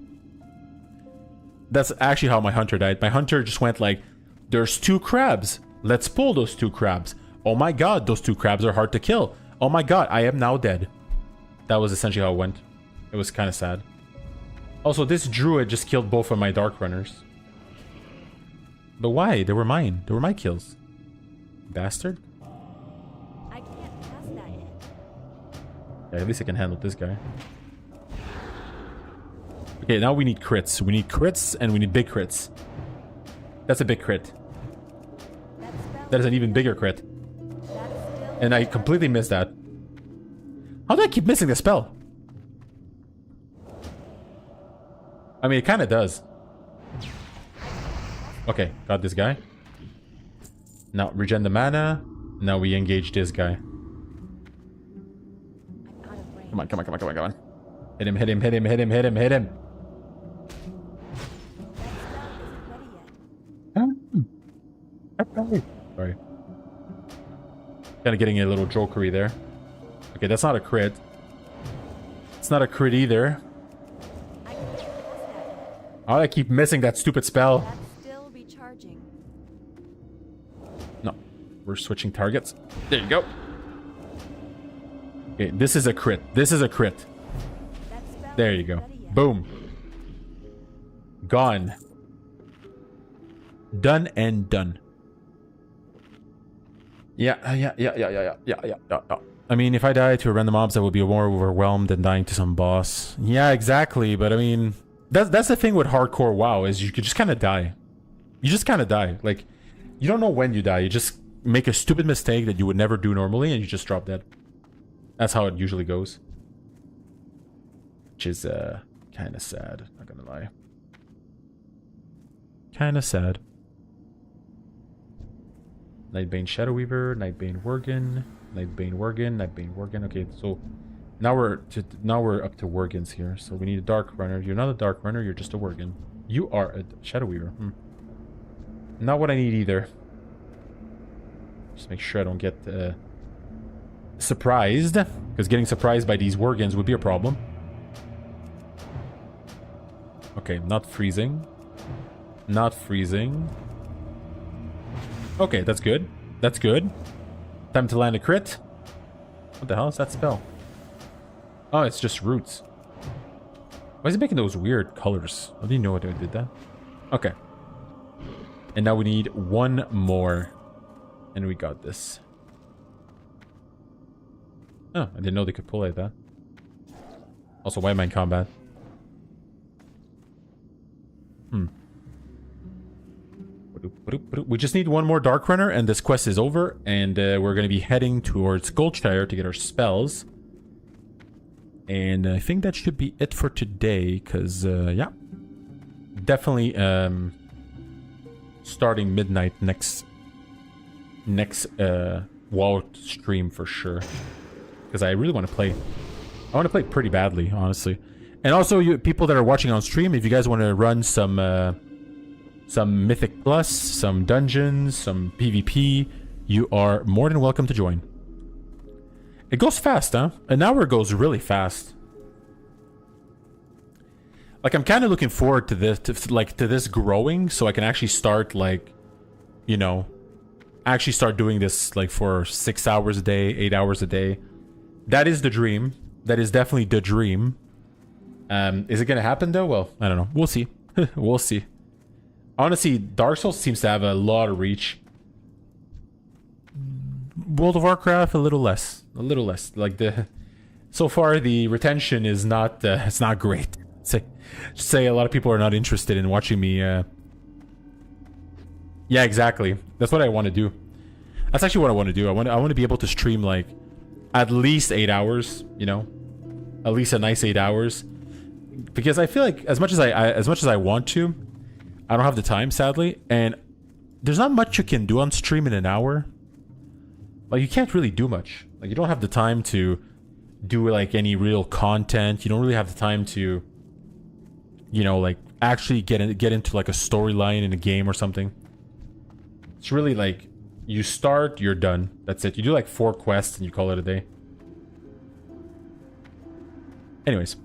That's actually how my hunter died. My hunter just went like, there's 2 crabs. Let's pull those 2 crabs. Oh my god, those 2 crabs are hard to kill. Oh my god, I am now dead. That was essentially how it went. It was kind of sad. Also, this druid just killed both of my dark runners. But why? They were mine. They were my kills. Bastard. I can't pass that yet. Yeah, at least I can handle this guy. Okay, now we need crits. We need crits and we need big crits. That's a big crit. That spell That is an even bigger crit. That's still And I completely missed that. How do I keep missing the spell? I mean, it kind of does. Okay, got this guy. Now, regen the mana. Now we engage this guy. I'm out of range. Come on, come on, come on, come on, come on. Hit him, hit him, hit him, hit him, hit him, hit him. That spell isn't ready yet. Sorry. Kind of getting a little jokery there. Okay, that's not a crit. It's not a crit either. I can't pass that yet. Oh, I keep missing that stupid spell. That's still recharging. No, we're switching targets. There you go. Okay, this is a crit. This is a crit. That spell There you go. Boom. Gone. Done and done. Yeah. I mean, if I die to random mobs, I would be more overwhelmed than dying to some boss. Yeah, exactly. But I mean, that's the thing with hardcore WoW is you could just kind of die. You just kind of die. Like, you don't know when you die. You just make a stupid mistake that you would never do normally, and you just drop dead. That's how it usually goes. Which is kind of sad. Not gonna lie. Kind of sad. Nightbane Shadow Weaver, Nightbane Worgen, Nightbane Worgen, Nightbane Worgen. Okay, so now we're up to Worgens here. So we need a Dark Runner. You're not a Dark Runner. You're just a Worgen. You are a Shadow Weaver. Not what I need either. Just make sure I don't get surprised, because getting surprised by these Worgens would be a problem. Okay, not freezing. Not freezing. Okay, that's good. That's good. Time to land a crit. What the hell is that spell? Oh, it's just roots. Why is it making those weird colors? I didn't know what I did that. Okay. And now we need one more. And we got this. Oh, I didn't know they could pull like that. Also, why am I in combat? We just need one more Dark Runner and this quest is over. And we're going to be heading towards Goldshire to get our spells. And I think that should be it for today. Because, yeah. Definitely starting midnight next WoW stream for sure. Because I really want to play. I want to play pretty badly, honestly. And also, you people that are watching on stream, if you guys want to run some Mythic Plus, some dungeons, some PvP, you are more than welcome to join. It goes fast, huh? An hour goes really fast. Like, I'm kind of looking forward to this, to this growing, so I can actually start, like, you know, actually start doing this, like, for 6 hours a day, 8 hours a day. That is the dream. That is definitely the dream. Is it gonna happen, though? Well, I don't know. We'll see. We'll see. Honestly, Dark Souls seems to have a lot of reach. World of Warcraft, a little less. A little less. Like, so far, the retention is not, it's not great. Say a lot of people are not interested in watching me, Yeah, exactly. That's what I want to do. That's actually what I want to do. I want to be able to stream, like, at least 8 hours, you know? At least a nice 8 hours. Because I feel like as much as I want to, I don't have the time, sadly, and there's not much you can do on stream in an hour. Like, you can't really do much. Like, you don't have the time to do, like, any real content. You don't really have the time to, you know, like, actually get into, like, a storyline in a game or something. It's really, like, you start, you're done. That's it. You do, like, 4 quests and you call it a day. Anyways.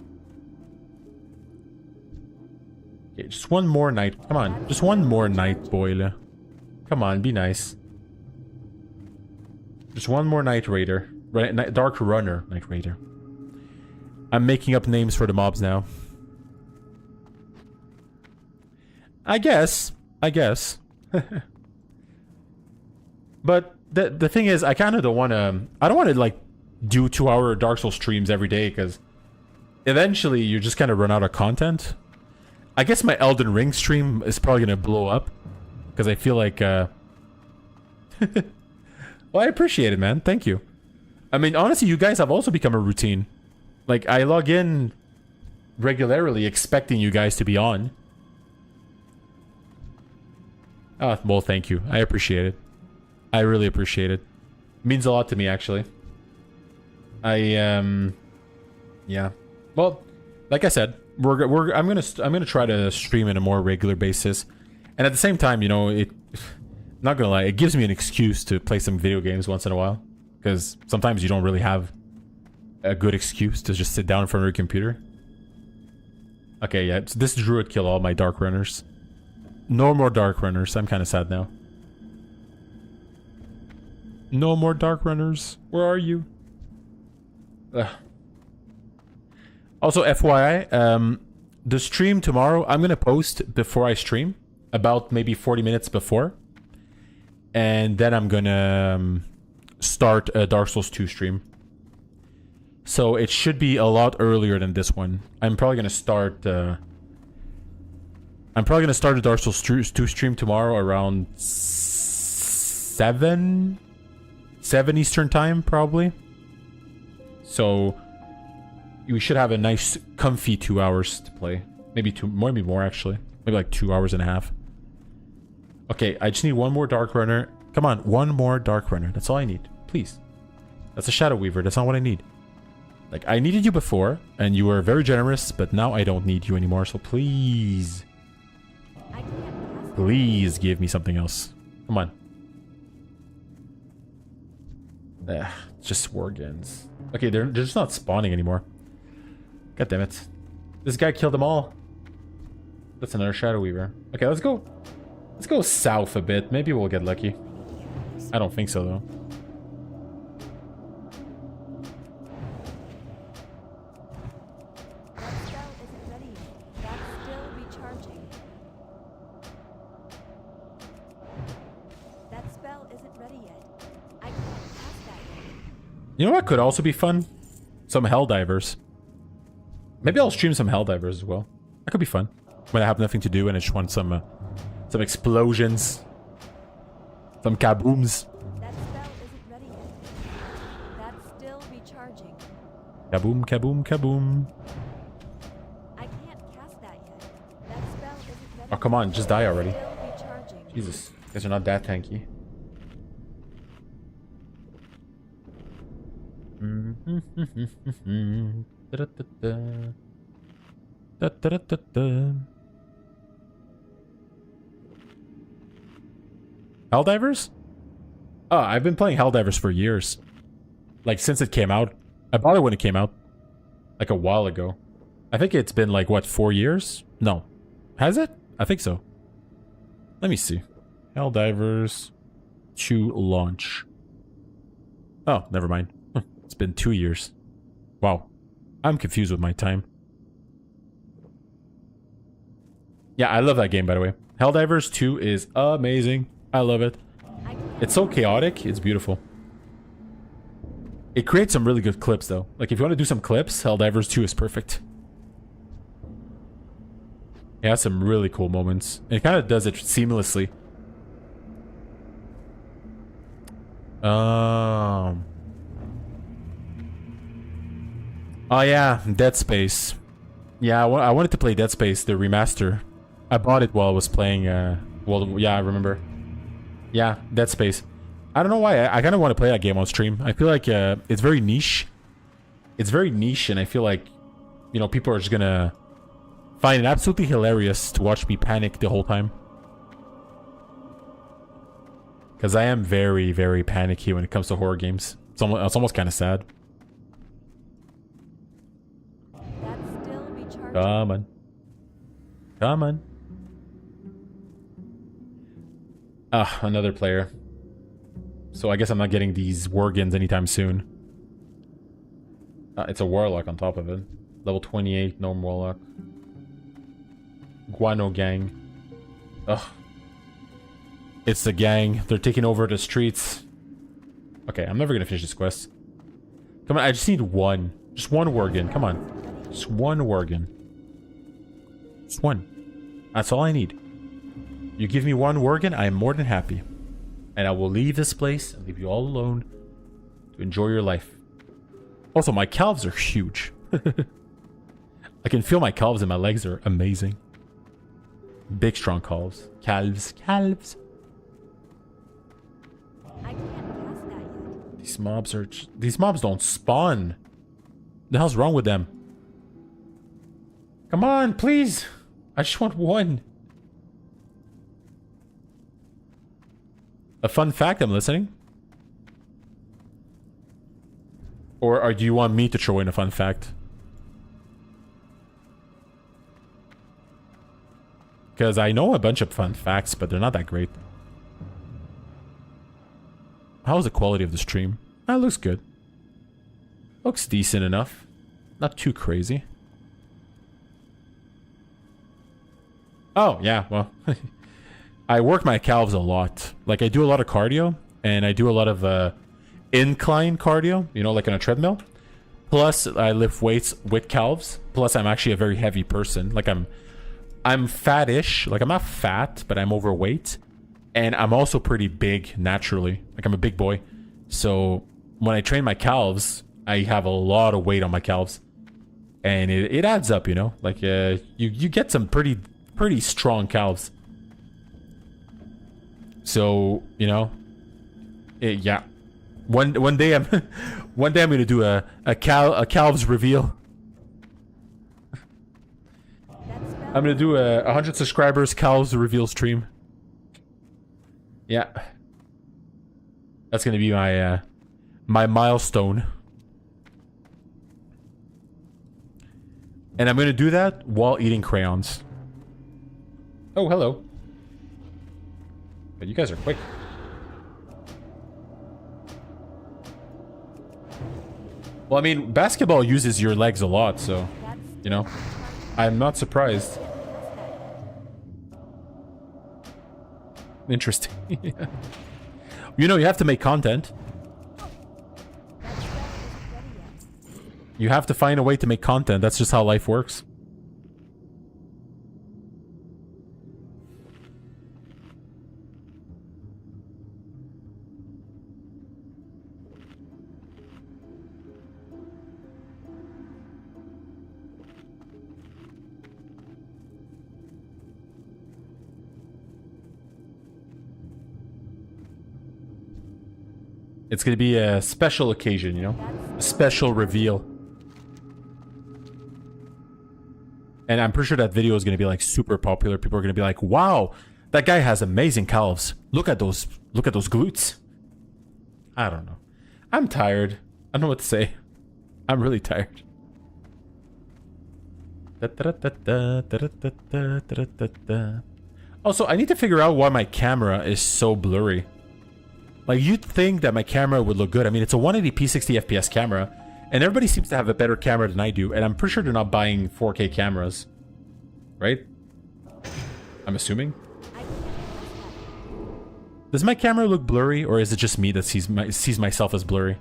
Okay, just one more night. Come on. Just one more night, Boyle. Come on, be nice. Just one more Night Raider. Dark Runner Night Raider. I'm making up names for the mobs now. I guess. But the thing is, I kind of don't want to... I don't want to, like, do 2-hour Dark Souls streams every day, because eventually you just kind of run out of content. I guess my Elden Ring stream is probably going to blow up, because I feel like... Well, I appreciate it, man. Thank you. I mean, honestly, you guys have also become a routine. Like, I log in regularly expecting you guys to be on. Oh, well, thank you. I appreciate it. I really appreciate it. It means a lot to me, actually. Yeah. Well, like I said, I'm gonna try to stream on a more regular basis, and at the same time, you know, not gonna lie, it gives me an excuse to play some video games once in a while, because sometimes you don't really have a good excuse to just sit down in front of your computer. Okay, yeah, this druid killed all my Dark Runners. No more Dark Runners. I'm kind of sad now. No more Dark Runners. Where are you? Ugh. Also, FYI, the stream tomorrow, I'm going to post before I stream, about maybe 40 minutes before. And then I'm going to start a Dark Souls 2 stream. So it should be a lot earlier than this one. I'm probably going to start... a Dark Souls 2 stream tomorrow around 7 Eastern time, probably. So... we should have a nice, comfy 2 hours to play. Maybe more actually. Maybe like 2 hours and a half. Okay, I just need one more Dark Runner. Come on, one more Dark Runner. That's all I need. Please. That's a Shadow Weaver. That's not what I need. Like, I needed you before, and you were very generous, but now I don't need you anymore, so please. Please give me something else. Come on. It's just Worgens. Okay, they're just not spawning anymore. God damn it. This guy killed them all. That's another Shadow Weaver. Okay, let's go. Let's go south a bit. Maybe we'll get lucky. I don't think so, though. That spell isn't ready yet. That's still recharging. That spell isn't ready yet. I can't cast that yet. You know what could also be fun? Some Helldivers. Maybe I'll stream some Helldivers as well. That could be fun. When I have nothing to do and I just want some explosions. Some kabooms. That spell isn't ready yet. That's still recharging. Kaboom, kaboom, kaboom. I can't cast that yet. That spell isn't ready. Oh, come on, just die already. Still recharging. Jesus, you guys are not that tanky. Helldivers? Oh, I've been playing Helldivers for years. Like, since it came out. I bought it when it came out. Like, a while ago. I think it's been, like, what, 4 years? No. Has it? I think so. Let me see. Helldivers to launch. Oh, never mind. It's been 2 years. Wow. I'm confused with my time. Yeah, I love that game, by the way. Helldivers 2 is amazing. I love it. It's so chaotic. It's beautiful. It creates some really good clips, though. Like, if you want to do some clips, Helldivers 2 is perfect. It has some really cool moments. It kind of does it seamlessly. Oh, yeah. Dead Space. Yeah, I wanted to play Dead Space, the remaster. I bought it while I was playing, well, yeah, I remember. Yeah, Dead Space. I don't know why. I kind of want to play that game on stream. I feel like it's very niche. It's very niche, and I feel like, you know, people are just gonna find it absolutely hilarious to watch me panic the whole time. Because I am very, very panicky when it comes to horror games. It's almost kind of sad. That's still recharging. Come on. Come on. Ah, another player. So I guess I'm not getting these Worgens anytime soon. It's a Warlock on top of it. Level 28, Gnome Warlock. Guano Gang. Ugh. It's the gang. They're taking over the streets. Okay, I'm never gonna finish this quest. Come on, I just need one. Just one Worgen. Come on. Just one Worgen. Just one. That's all I need. You give me one Worgen, I am more than happy. And I will leave this place and leave you all alone to enjoy your life. Also, my calves are huge. I can feel my calves and my legs are amazing. Big, strong calves. Calves. Calves. I can't cast that yet. These mobs are... These mobs don't spawn. The hell's wrong with them? Come on, please. I just want one. A fun fact, I'm listening. Or do you want me to throw in a fun fact? Because I know a bunch of fun facts, but they're not that great. How's the quality of the stream? That looks good. Looks decent enough. Not too crazy. Oh, yeah, well. I work my calves a lot. Like, I do a lot of cardio, and I do a lot of incline cardio, you know, like on a treadmill. Plus, I lift weights with calves. Plus, I'm actually a very heavy person. Like, I'm fat-ish. Like, I'm not fat, but I'm overweight. And I'm also pretty big naturally. Like, I'm a big boy. So, when I train my calves, I have a lot of weight on my calves. And it adds up, you know? Like, you get some pretty strong calves. So, you know, yeah. One day I'm gonna do a calves reveal. I'm gonna do a 100 subscribers calves reveal stream. Yeah, that's gonna be my my milestone. And I'm gonna do that while eating crayons. Oh, hello. But you guys are quick. Well, I mean, basketball uses your legs a lot, so, you know, I'm not surprised. Interesting. You know, you have to make content. You have to find a way to make content. That's just how life works. It's gonna be a special occasion, you know? A special reveal. And I'm pretty sure that video is gonna be like super popular. People are gonna be like, wow, that guy has amazing calves. Look at those glutes. I don't know. I'm tired. I don't know what to say. I'm really tired. Also, I need to figure out why my camera is so blurry. Like, you'd think that my camera would look good. I mean, it's a 180p 60 FPS camera, and everybody seems to have a better camera than I do, and I'm pretty sure they're not buying 4K cameras. Right? I'm assuming. Does my camera look blurry, or is it just me that sees myself as blurry?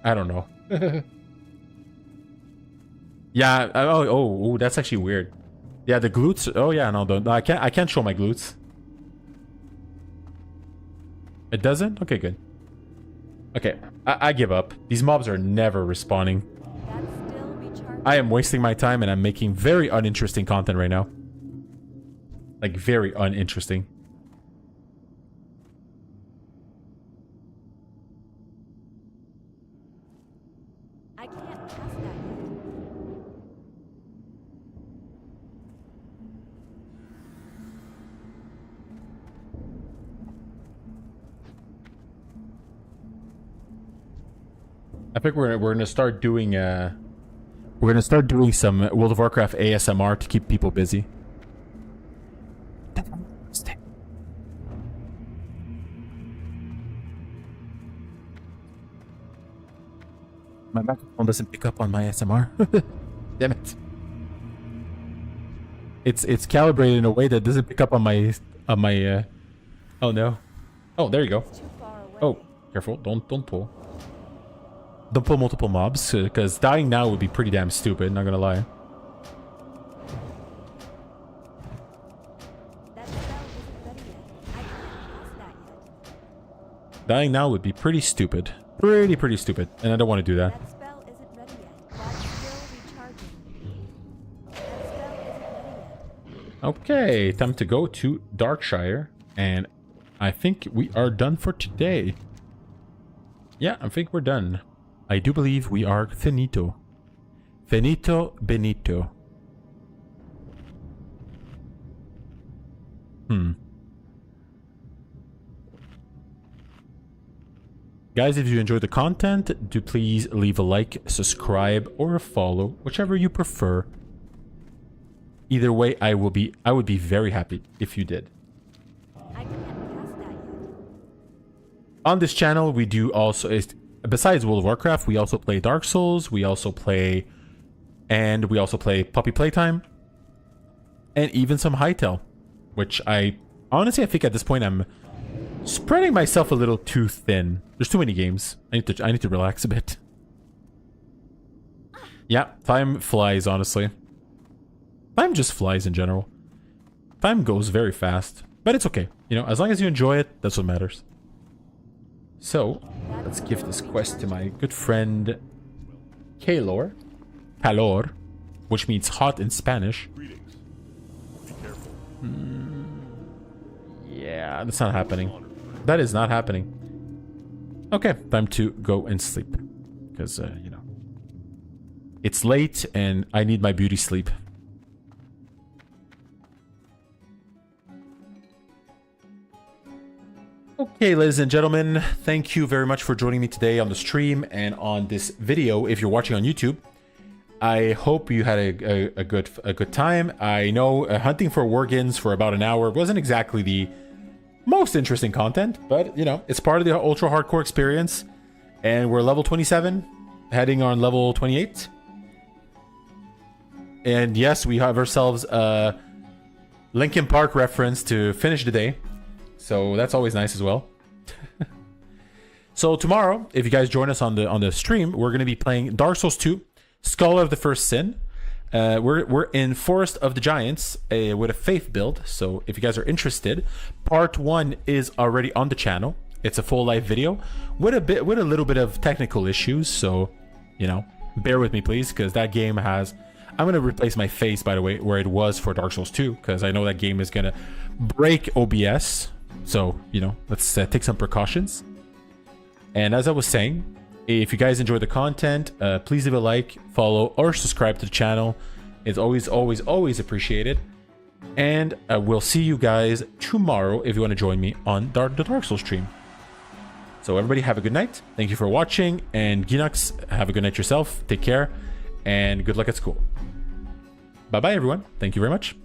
I don't know. Yeah. Oh, that's actually weird. Yeah, the glutes. Oh yeah, no, I can't show my glutes. It doesn't? Okay, good. Okay, I give up. These mobs are never respawning. I am wasting my time, and I'm making very uninteresting content right now. Like, very uninteresting. I can't pass that yet. I think we're gonna start doing some World of Warcraft ASMR to keep people busy. My microphone doesn't pick up on my ASMR. Damn it! It's calibrated in a way that doesn't pick up on my Oh no! Oh, there you go. Oh, careful! Don't pull. Don't pull multiple mobs, because dying now would be pretty damn stupid, not gonna lie. Dying now would be pretty stupid. Pretty stupid, and I don't want to do that. That spell isn't ready yet. That's still recharging. That spell isn't ready yet. Okay, time to go to Darkshire, and I think we are done for today. Yeah, I think we're done. I do believe we are finito. Finito benito. Guys, if you enjoyed the content, do please leave a like, subscribe, or a follow, whichever you prefer. Either way, I would be very happy if you did. I can't pass that yet. On this channel, we do also besides World of Warcraft, we also play Dark Souls, we also play Puppy Playtime, and even some Hytale, which I think at this point I'm spreading myself a little too thin. There's too many games. I need to relax a bit. Yeah, time flies, honestly. Time just flies in general. Time goes very fast, but it's okay. You know, as long as you enjoy it, that's what matters. So, let's give this quest to my good friend Calor, which means hot in Spanish. Yeah, that's not happening. That is not happening. Okay, time to go and sleep. Because, you know, it's late and I need my beauty sleep. Okay, ladies and gentlemen, thank you very much for joining me today on the stream and on this video. If you're watching on YouTube, I hope you had a good time. I know hunting for worgens for about an hour wasn't exactly the most interesting content, but you know, it's part of the ultra hardcore experience. And we're level 27, heading on level 28. And yes, we have ourselves a Linkin Park reference to finish the day. So that's always nice as well. So tomorrow, if you guys join us on the stream, we're going to be playing Dark Souls 2, Scholar of the First Sin. We're in Forest of the Giants with a faith build. So if you guys are interested, part 1 is already on the channel. It's a full live video with a little bit of technical issues. So, you know, bear with me please, because that game has. I'm going to replace my face, by the way, where it was for Dark Souls 2, because I know that game is going to break OBS. So, you know, let's take some precautions. And as I was saying, if you guys enjoy the content, please leave a like, follow, or subscribe to the channel. It's always appreciated. And we'll see you guys tomorrow if you want to join me on the Dark Souls stream. So everybody have a good night. Thank you for watching. And Ginox, have a good night yourself. Take care. And good luck at school. Bye-bye, everyone. Thank you very much.